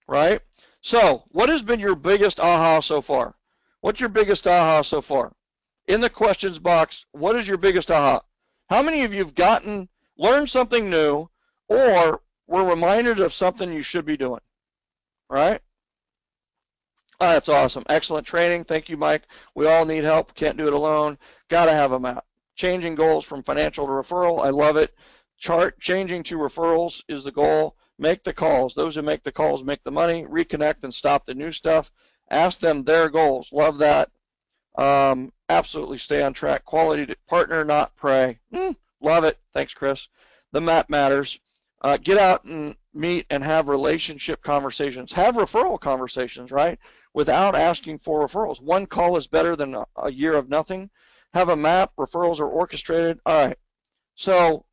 right? So, what has been your biggest aha so far? What's your biggest aha so far? In the questions box, what is your biggest aha? How many of you have learned something new, or were reminded of something you should be doing, right? Oh, that's awesome. Excellent training. Thank you, Mike. We all need help. Can't do it alone. Got to have a map. Changing goals from financial to referral. I love it. Changing to referrals is the goal. Make the calls. Those who make the calls make the money. Reconnect and stop the new stuff. Ask them their goals. Love that. Absolutely stay on track. Quality to partner, not pray. Love it. Thanks, Chris. The map matters. Get out and meet and have relationship conversations. Have referral conversations, right? Without asking for referrals. One call is better than a year of nothing. Have a map. Referrals are orchestrated. All right. So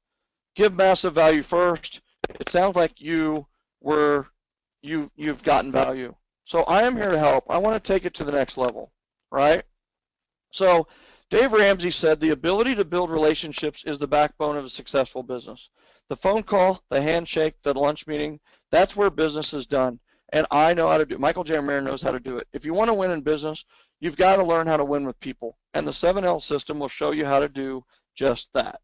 give massive value first. It sounds like you've gotten value. So I am here to help. I want to take it to the next level, right? So Dave Ramsey said the ability to build relationships is the backbone of a successful business. The phone call, the handshake, the lunch meeting, that's where business is done. And I know how to do it. Michael J. Maher knows how to do it. If you want to win in business, you've got to learn how to win with people. And the 7L system will show you how to do just that.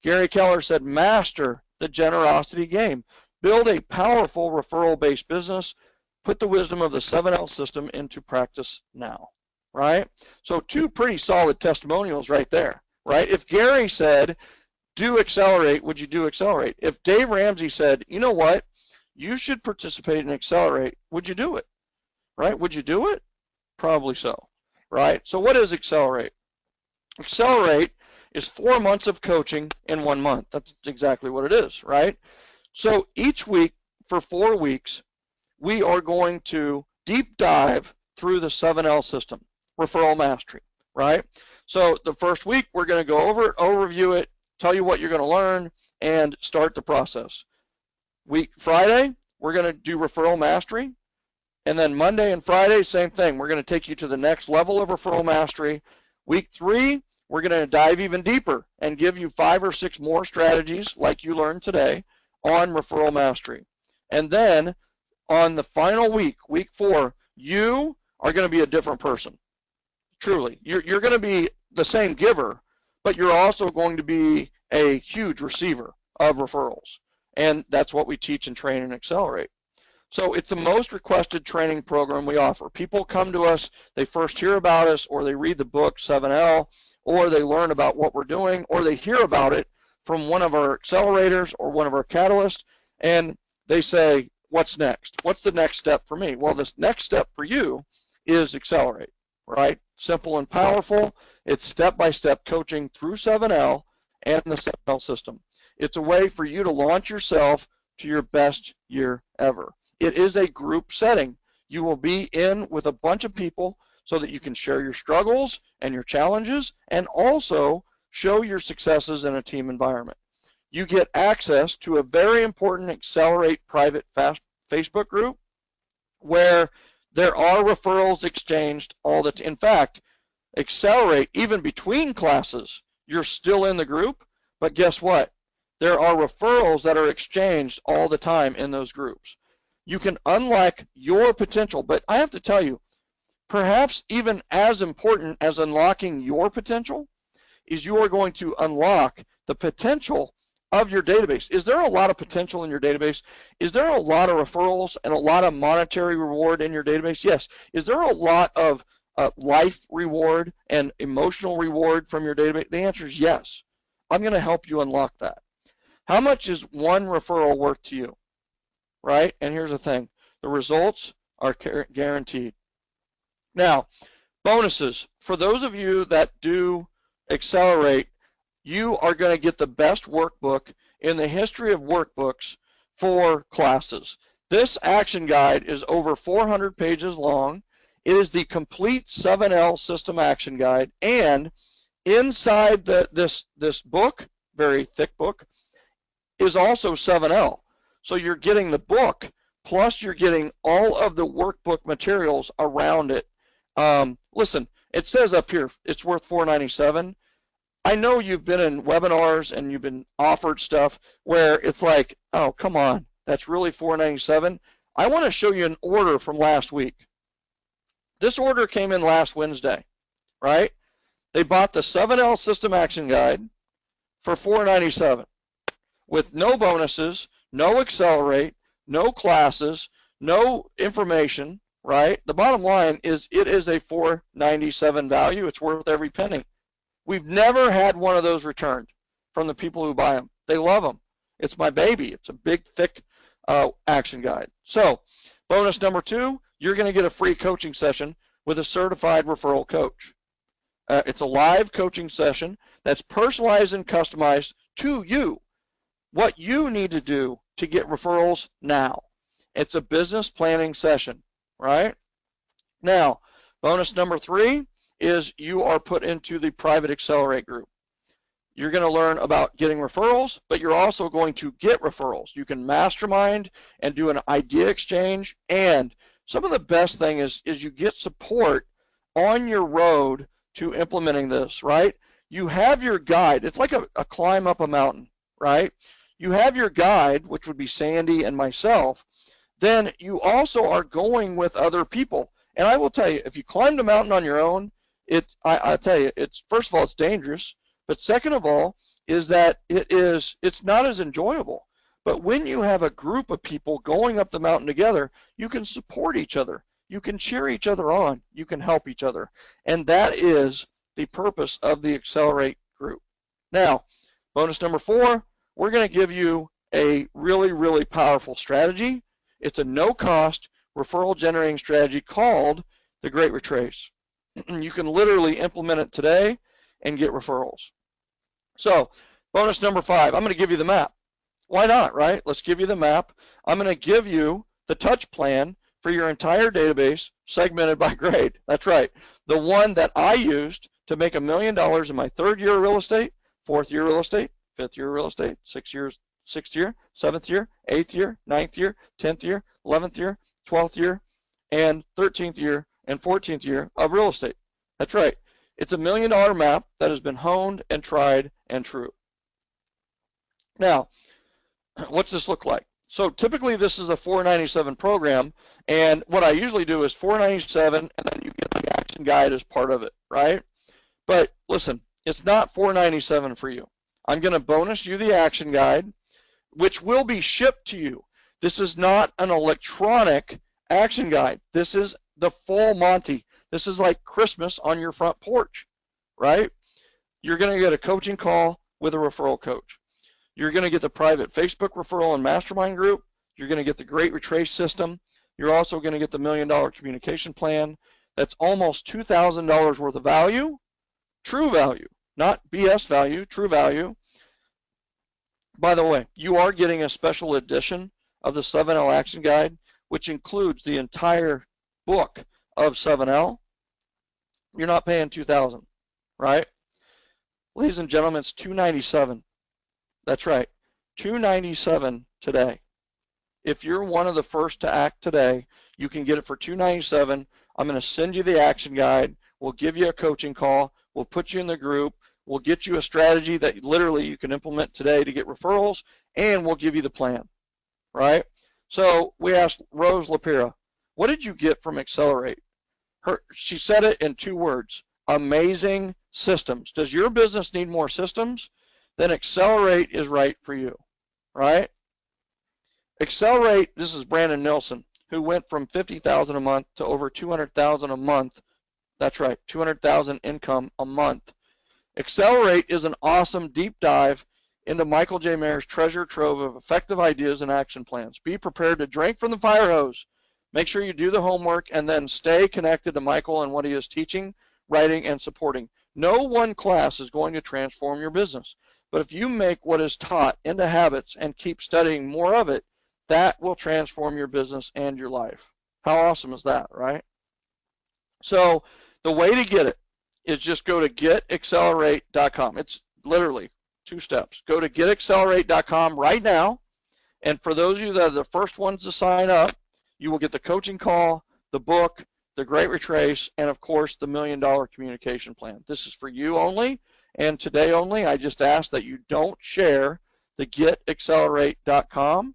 Gary Keller said, master the generosity game. Build a powerful referral-based business. Put the wisdom of the 7L system into practice now, right? So 2 pretty solid testimonials right there, right? If Gary said, do Accelerate, would you do Accelerate? If Dave Ramsey said, you know what, you should participate in Accelerate, would you do it, right? Would you do it? Probably so, right? So what is Accelerate? Accelerate is 4 months of coaching in 1 month. That's exactly what it is, right? So each week for 4 weeks, we are going to deep dive through the 7L system, referral mastery, right? So the first week, we're going to go over it, overview it, tell you what you're going to learn, and start the process. Friday, we're going to do referral mastery. And then Monday and Friday, same thing. We're going to take you to the next level of referral mastery. Week 3, we're going to dive even deeper and give you 5 or 6 more strategies like you learned today on referral mastery. And then on the final week, week 4, you are going to be a different person. Truly. You're going to be the same giver, but you're also going to be a huge receiver of referrals. And that's what we teach and train and Accelerate. So it's the most requested training program we offer. People come to us, they first hear about us, or they read the book 7L, or they learn about what we're doing, or they hear about it from one of our accelerators or one of our catalysts, and they say, what's next? What's the next step for me? Well, this next step for you is Accelerate, right? Simple and powerful. It's step-by-step coaching through 7L and the 7L system. It's a way for you to launch yourself to your best year ever. It is a group setting. You will be in with a bunch of people so that you can share your struggles and your challenges and also show your successes in a team environment. You get access to a very important Accelerate private Facebook group where there are referrals exchanged all the time. In fact, Accelerate, even between classes, you're still in the group, but guess what? There are referrals that are exchanged all the time in those groups. You can unlock your potential, but I have to tell you, perhaps even as important as unlocking your potential is you are going to unlock the potential of your database. Is there a lot of potential in your database? Is there a lot of referrals and a lot of monetary reward in your database? Yes. Is there a lot of life reward and emotional reward from your database? The answer is yes. I'm going to help you unlock that. How much is one referral worth to you? Right? And here's the thing. The results are guaranteed. Now, bonuses. For those of you that do accelerate, you are going to get the best workbook in the history of workbooks for classes. This action guide is over 400 pages long. It is the complete 7L system action guide, and inside this book, very thick book, is also 7L. So you're getting the book, plus you're getting all of the workbook materials around it. Listen, it says up here it's worth $4.97. I know you've been in webinars and you've been offered stuff where it's like, oh, come on, that's really $4.97. I want to show you an order from last week. This order came in last Wednesday, right? They bought the 7L System Action Guide for $4.97 with no bonuses, no accelerate, no classes, no information, right? The bottom line is it is a $4.97 value. It's worth every penny. We've never had one of those returned from the people who buy them. They love them. It's my baby. It's a big, thick action guide. So, bonus number 2, you're going to get a free coaching session with a certified referral coach. It's a live coaching session that's personalized and customized to you. What you need to do to get referrals now. It's a business planning session, right? Now, bonus number 3 is you are put into the private Accelerate group. You're going to learn about getting referrals, but you're also going to get referrals. You can mastermind and do an idea exchange, and some of the best thing is you get support on your road to implementing this, right? You have your guide. It's like a climb up a mountain, right? You have your guide, which would be Sandy and myself. Then you also are going with other people. And I will tell you, if you climb the mountain on your own, I tell you, it's first of all, it's dangerous. But second of all, is that it's not as enjoyable. But when you have a group of people going up the mountain together, you can support each other. You can cheer each other on. You can help each other. And that is the purpose of the Accelerate group. Now, bonus number 4, we're going to give you a really, really powerful strategy. It's a no-cost referral generating strategy called the Great Retrace. You can literally implement it today and get referrals. So, bonus number 5, I'm going to give you the map. Why not, right? Let's give you the map. I'm going to give you the touch plan for your entire database segmented by grade. That's right. The one that I used to make $1 million in my 3rd year of real estate, 4th year real estate, 5th year real estate, 6th year, 7th year, 8th year, 9th year, 10th year, 11th year, 12th year, and 13th year and 14th year of real estate. That's right. It's $1 million map that has been honed and tried and true. Now, what's this look like? So typically this is a $4.97 program, and what I usually do is $4.97 and then you get the action guide as part of it, right? But listen, it's not $4.97 for you. I'm going to bonus you the action guide, which will be shipped to you. This is not an electronic action guide. This is the full Monty. This is like Christmas on your front porch, right? You're going to get a coaching call with a referral coach. You're going to get the private Facebook referral and mastermind group. You're going to get the Great Retrace system. You're also going to get the $1 million communication plan. That's almost $2,000 worth of value, true value, not BS value, true value. By the way, you are getting a special edition of the 7L Action Guide, which includes the entire book of 7L. You're not paying $2,000, right? Ladies and gentlemen, it's $297. That's right, $297 today. If you're one of the first to act today, you can get it for $297. I'm going to send you the action guide. We'll give you a coaching call. We'll put you in the group. We'll get you a strategy that literally you can implement today to get referrals, and we'll give you the plan, right? So we asked Rose Lapira, what did you get from Accelerate? She said it in 2 words: amazing systems. Does your business need more systems? Then Accelerate is right for you, right? Accelerate, this is Brandon Nilsson, who went from 50,000 a month to over 200,000 a month. That's right, 200,000 income a month. Accelerate is an awesome deep dive into Michael J. Maher's treasure trove of effective ideas and action plans. Be prepared to drink from the fire hose. Make sure you do the homework and then stay connected to Michael and what he is teaching, writing, and supporting. No one class is going to transform your business, but if you make what is taught into habits and keep studying more of it, that will transform your business and your life. How awesome is that, right? So the way to get it is just go to getaccelerate.com. It's literally 2 steps. Go to getaccelerate.com right now, and for those of you that are the first ones to sign up, you will get the coaching call, the book, the Great Retrace, and of course the $1 Million Communication Plan. This is for you only, and today only. I just ask that you don't share the getaccelerate.com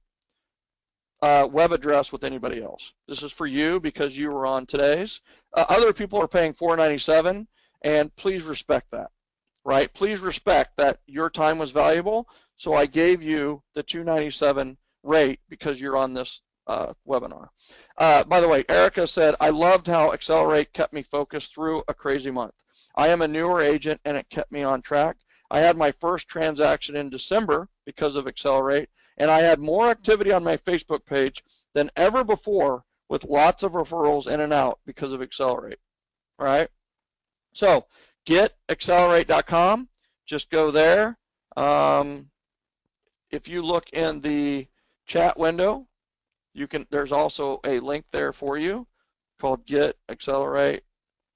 web address with anybody else. This is for you because you were on today's. Other people are paying $4.97, and please respect that, right? Please respect that your time was valuable, so I gave you the $2.97 rate because you're on this webinar. By the way, Erica said, I loved how Accelerate kept me focused through a crazy month. I am a newer agent, and it kept me on track. I had my first transaction in December because of Accelerate, and I had more activity on my Facebook page than ever before, with lots of referrals in and out because of Accelerate. All right? So getaccelerate.com. Just go there. If you look in the chat window, there's also a link there for you called Get Accelerate.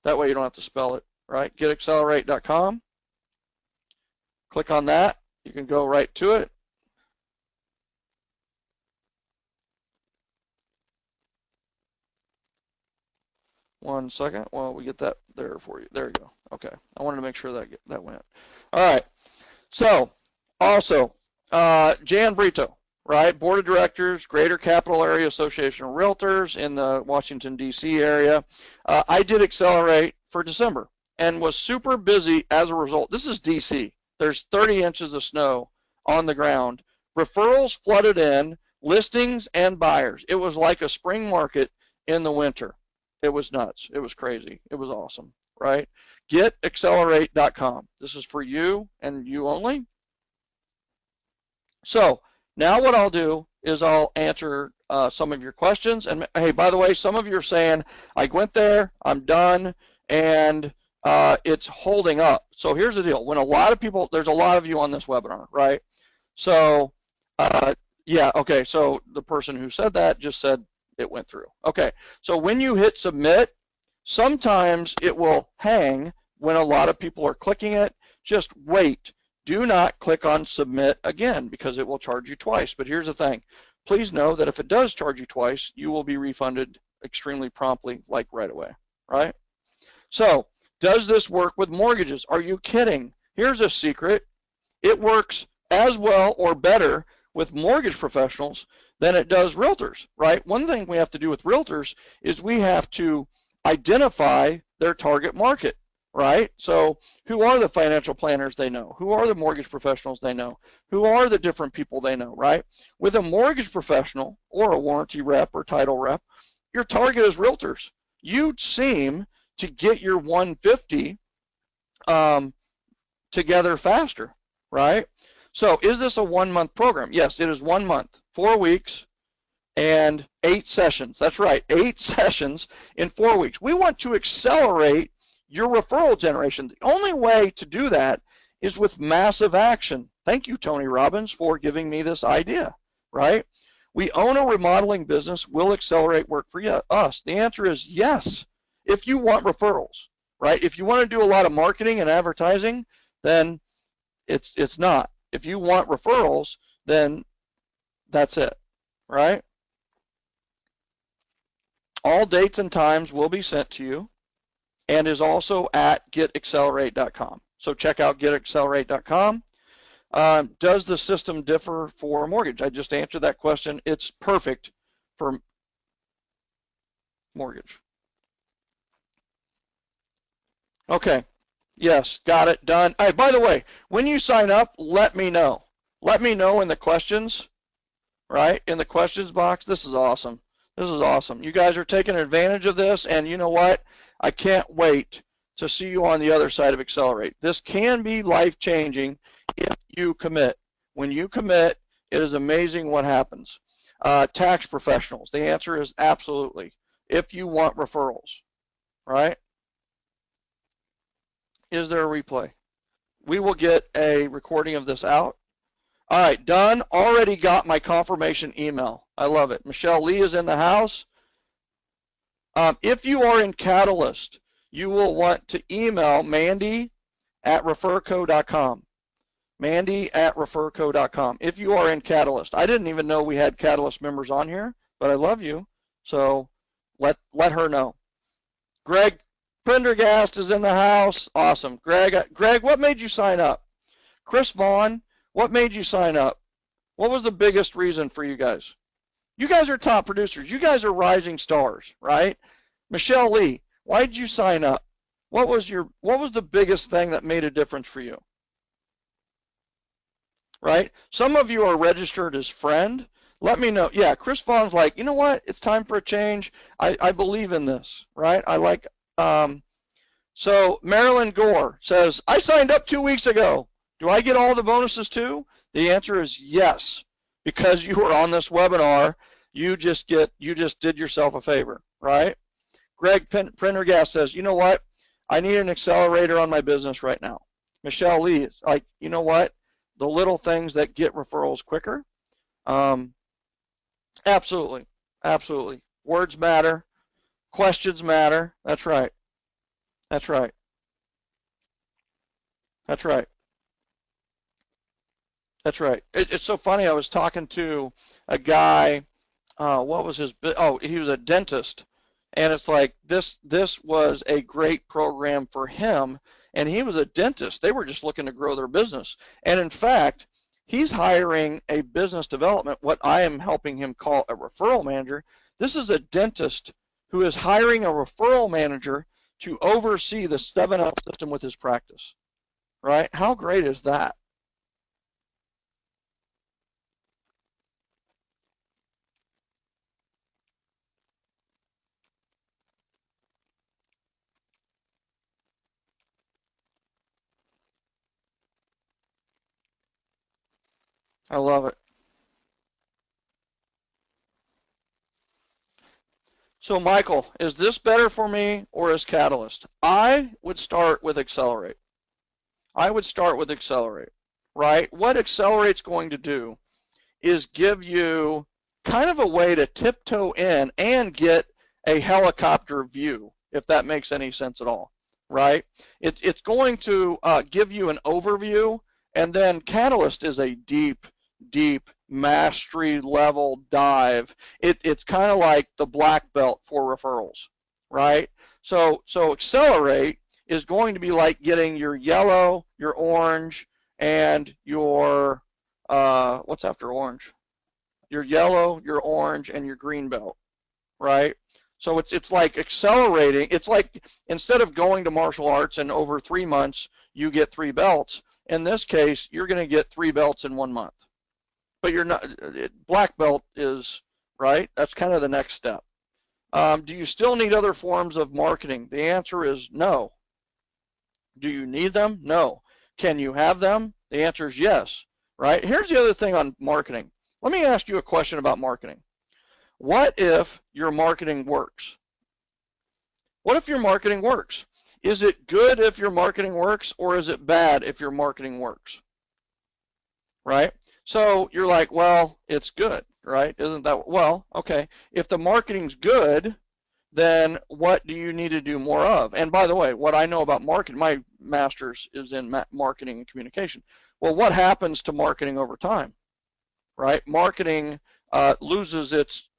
That way you don't have to spell it, right? Getaccelerate.com. Click on that. You can go right to it. One second while we get that there for you. There you go. Okay. I wanted to make sure that went. All right. So, also, Jan Brito, right? Board of Directors, Greater Capital Area Association of Realtors in the Washington, D.C. area. I did Accelerate for December and was super busy as a result. This is D.C. There's 30 inches of snow on the ground. Referrals flooded in, listings and buyers. It was like a spring market in the winter. It was nuts. It was crazy. It was awesome, right? GetAccelerate.com. This is for you and you only. So now what I'll do is I'll answer some of your questions. And hey, by the way, some of you are saying, I went there, I'm done, and it's holding up. So here's the deal. When a lot of people, there's a lot of you on this webinar, right? So yeah, okay, so the person who said that just said it went through. Okay, so when you hit submit, sometimes it will hang when a lot of people are clicking it. Just wait. Do not click on submit again because it will charge you twice. But here's the thing. Please know that if it does charge you twice, you will be refunded extremely promptly, like right away, right? So, does this work with mortgages? Are you kidding? Here's a secret. It works as well or better with mortgage professionals than it does realtors, right? One thing we have to do with realtors is we have to identify their target market, right? So who are the financial planners they know? Who are the mortgage professionals they know? Who are the different people they know, right? With a mortgage professional or a warranty rep or title rep, your target is realtors. You seem to get your 150 together faster, right? So is this a 1-month program? Yes, it is 1 month, 4 weeks, and 8 sessions. That's right, 8 sessions in 4 weeks. We want to accelerate your referral generation. The only way to do that is with massive action. Thank you, Tony Robbins, for giving me this idea, right? We own a remodeling business. We'll accelerate work for us. The answer is yes, if you want referrals, right? If you want to do a lot of marketing and advertising, then it's not. If you want referrals, then that's it, right? All dates and times will be sent to you and is also at getaccelerate.com. So check out getaccelerate.com. Does the system differ for a mortgage? I just answered that question. It's perfect for mortgage. Okay. Yes, got it, done. Hey, by the way, when you sign up, let me know. Let me know in the questions, right? In the questions box. This is awesome. This is awesome. You guys are taking advantage of this, and you know what? I can't wait to see you on the other side of Accelerate. This can be life-changing if you commit. When you commit, it is amazing what happens. Tax professionals, the answer is absolutely. If you want referrals, right? Is there a replay? We will get a recording of this out. All right, done. Already got my confirmation email. I love it. Michelle Lee is in the house. If you are in Catalyst, you will want to email Mandy@referco.com. Mandy@referco.com. If you are in Catalyst. I didn't even know we had Catalyst members on here, but I love you. So let her know. Greg Prendergast is in the house. Awesome. Greg, what made you sign up? Chris Vaughn, what made you sign up? What was the biggest reason for you guys? You guys are top producers. You guys are rising stars, right? Michelle Lee, why did you sign up? What was the biggest thing that made a difference for you? Right? Some of you are registered as friend. Let me know. Yeah, Chris Vaughn's like, you know what? It's time for a change. I believe in this, right? I like, so Marilyn Gore says, I signed up 2 weeks ago. Do I get all the bonuses too? The answer is yes. Because you were on this webinar, you just did yourself a favor, right? Greg Prendergast says, you know what? I need an accelerator on my business right now. Michelle Lee is like, you know what? The little things that get referrals quicker. Absolutely. Absolutely. Words matter. Questions matter. That's right. That's right. That's right. That's right. It's so funny. I was talking to a guy. What was his? Oh, he was a dentist, and it's like this was a great program for him, and he was a dentist. They were just looking to grow their business, and in fact, he's hiring a business development, what I am helping him call a referral manager. This is a dentist who is hiring a referral manager to oversee the 7L system with his practice, right? How great is that? I love it. So Michael, is this better for me or is Catalyst? I would start with Accelerate. I would start with Accelerate, right? What Accelerate's going to do is give you kind of a way to tiptoe in and get a helicopter view, if that makes any sense at all, right? It's going to give you an overview, and then Catalyst is a deep, deep mastery level dive. It's kind of like the black belt for referrals, right? So Accelerate is going to be like getting your yellow, your orange, and your what's after orange? Your yellow, your orange, and your green belt, right? So it's like accelerating. It's like instead of going to martial arts and over 3 months you get 3 belts. In this case, you're going to get 3 belts in 1 month. But you're not. Black belt is right. That's kind of the next step. Do you still need other forms of marketing? The answer is no. Do you need them? No. Can you have them? The answer is yes. Right? Here's the other thing on marketing. Let me ask you a question about marketing. What if your marketing works? What if your marketing works? Is it good if your marketing works, or is it bad if your marketing works? Right? So you're like, well, it's good, right? Isn't that, well, okay. If the marketing's good, then what do you need to do more of? And by the way, what I know about marketing, my master's is in marketing and communication. Well, what happens to marketing over time, right? Marketing loses its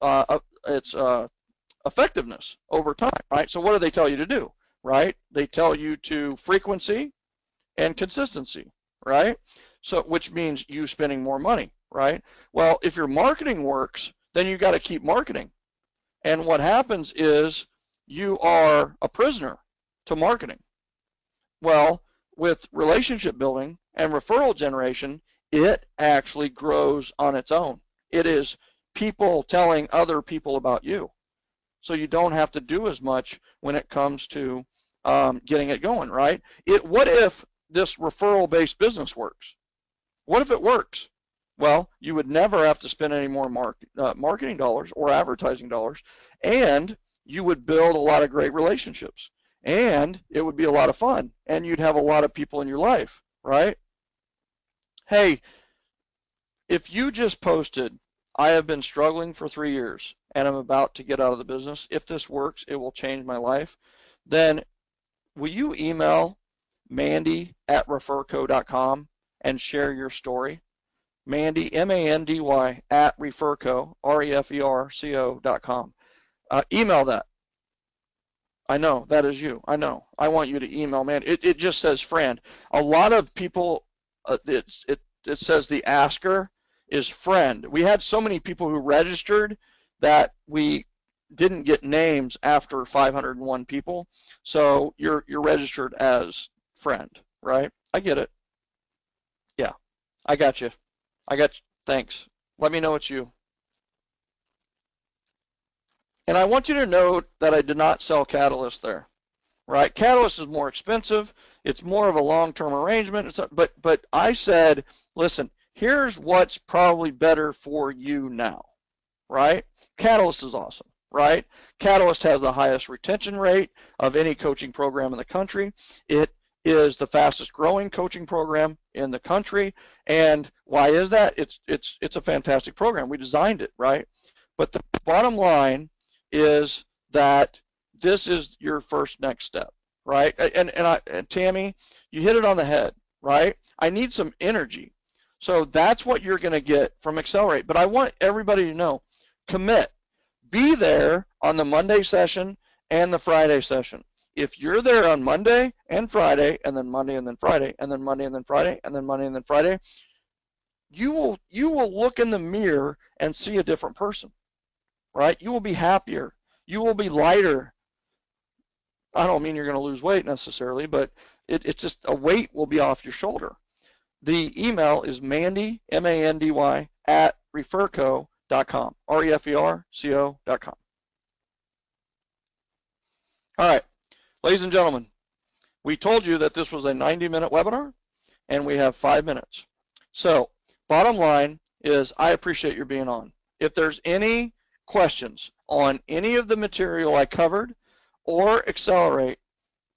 effectiveness over time, right? So what do they tell you to do, right? They tell you to frequency and consistency, right? So which means you spending more money, right? Well, if your marketing works, then you got to keep marketing. And what happens is you are a prisoner to marketing. Well, with relationship building and referral generation, it actually grows on its own. It is people telling other people about you. So you don't have to do as much when it comes to getting it going, right? What if this referral-based business works? What if it works? Well, you would never have to spend any more marketing dollars or advertising dollars, and you would build a lot of great relationships, and it would be a lot of fun, and you'd have a lot of people in your life, right? Hey, if you just posted, I have been struggling for 3 years, and I'm about to get out of the business. If this works, it will change my life. Then will you email Mandy@referco.com and share your story? Mandy, M-A-N-D-Y, @referco, REFERCO.com. Email that. I know, that is you. I know. I want you to email Mandy. It just says friend. A lot of people, it says the asker is friend. We had so many people who registered that we didn't get names after 501 people. So you're registered as friend, right? I get it. Yeah, I got you. Thanks. Let me know it's you. And I want you to note that I did not sell Catalyst there, right? Catalyst is more expensive. It's more of a long-term arrangement. But I said, listen, here's what's probably better for you now, right? Catalyst is awesome, right? Catalyst has the highest retention rate of any coaching program in the country. It is the fastest growing coaching program in the country. And why is that? It's a fantastic program. We designed it, right? But the bottom line is that this is your first next step, right? And Tammy, you hit it on the head, right? I need some energy. So that's what you're going to get from Accelerate. But I want everybody to know, commit. Be there on the Monday session and the Friday session. If you're there on Monday and Friday, and then Monday and then Friday, and then Monday and then Friday, and then Monday and then Friday, you will look in the mirror and see a different person, right? You will be happier. You will be lighter. I don't mean you're going to lose weight necessarily, but it's just a weight will be off your shoulder. The email is Mandy, M-A-N-D-Y, @referco.com, REFERCO.com. All right, ladies and gentlemen, we told you that this was a 90-minute webinar, and we have 5 minutes. So bottom line is I appreciate your being on. If there's any questions on any of the material I covered or Accelerate,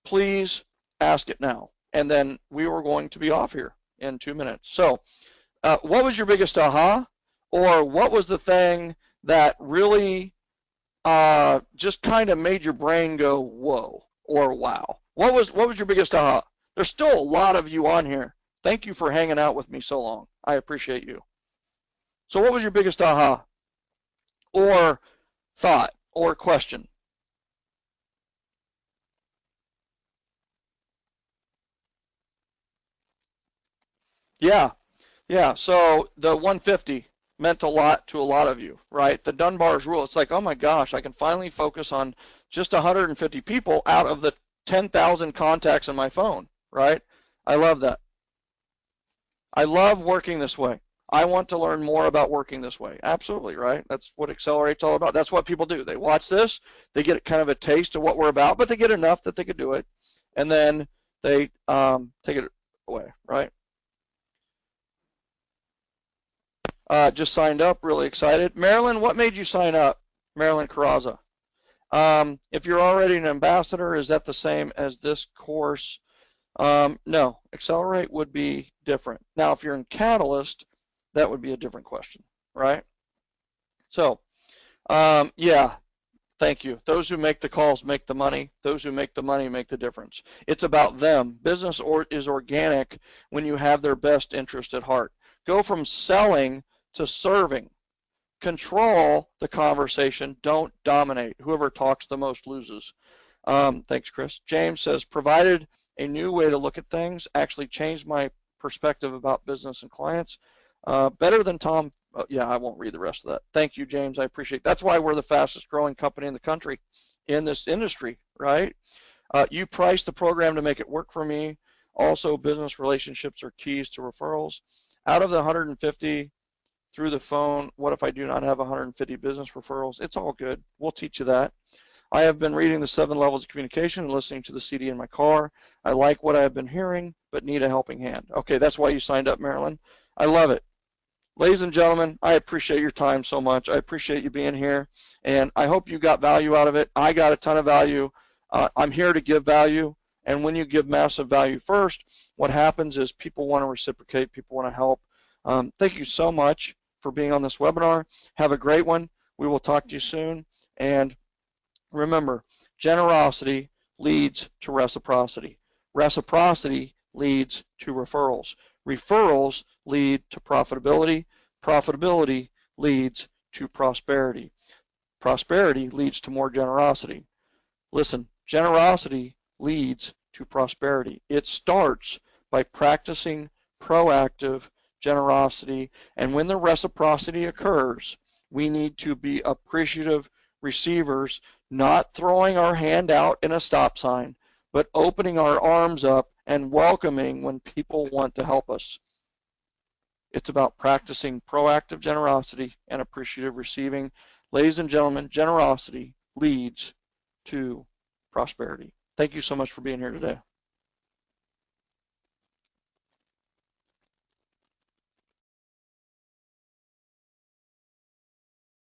please ask it now. And then we were going to be off here in 2 minutes. So what was your biggest aha? Or what was the thing that really just kind of made your brain go, whoa, or wow? What was your biggest aha? There's still a lot of you on here. Thank you for hanging out with me so long. I appreciate you. So what was your biggest aha? Or thought or question? Yeah, so the 150 meant a lot to a lot of you, right? The Dunbar's rule, it's like, oh my gosh, I can finally focus on just 150 people out of the 10,000 contacts in my phone, right? I love that. I love working this way. I want to learn more about working this way. Absolutely, right? That's what Accelerate's all about. That's what people do. They watch this, they get kind of a taste of what we're about, but they get enough that they could do it, and then they take it away, right? Just signed up, really excited. Marilyn, what made you sign up? Marilyn Carraza. If you're already an ambassador, is that the same as this course? No, Accelerate would be different. Now, if you're in Catalyst, that would be a different question, right? So, yeah, thank you. Those who make the calls make the money. Those who make the money make the difference. It's about them. Business is organic when you have their best interest at heart. Go from selling to serving. Control the conversation. Don't dominate. Whoever talks the most loses. Thanks, Chris. James says, provided a new way to look at things, actually changed my perspective about business and clients. Better than Tom. Yeah, I won't read the rest of that. Thank you, James. I appreciate it. That's why we're the fastest growing company in the country in this industry, right? You price the program to make it work for me. Also, business relationships are keys to referrals. Out of the 150 through the phone, what if I do not have 150 business referrals? It's all good. We'll teach you that. I have been reading the 7 levels of communication and listening to the CD in my car. I like what I have been hearing, but need a helping hand. Okay, that's why you signed up, Marilyn. I love it. Ladies and gentlemen, I appreciate your time so much. I appreciate you being here, and I hope you got value out of it. I got a ton of value. I'm here to give value, and when you give massive value first, what happens is people want to reciprocate, people want to help. Thank you so much for being on this webinar. Have a great one. We will talk to you soon, and remember, generosity leads to reciprocity. Reciprocity leads to referrals. Referrals lead to profitability. Profitability leads to prosperity. Prosperity leads to more generosity. Listen, generosity leads to prosperity. It starts by practicing proactive generosity, and when the reciprocity occurs, we need to be appreciative receivers, not throwing our hand out in a stop sign, but opening our arms up and welcoming when people want to help us. It's about practicing proactive generosity and appreciative receiving. Ladies and gentlemen, generosity leads to prosperity. Thank you so much for being here today.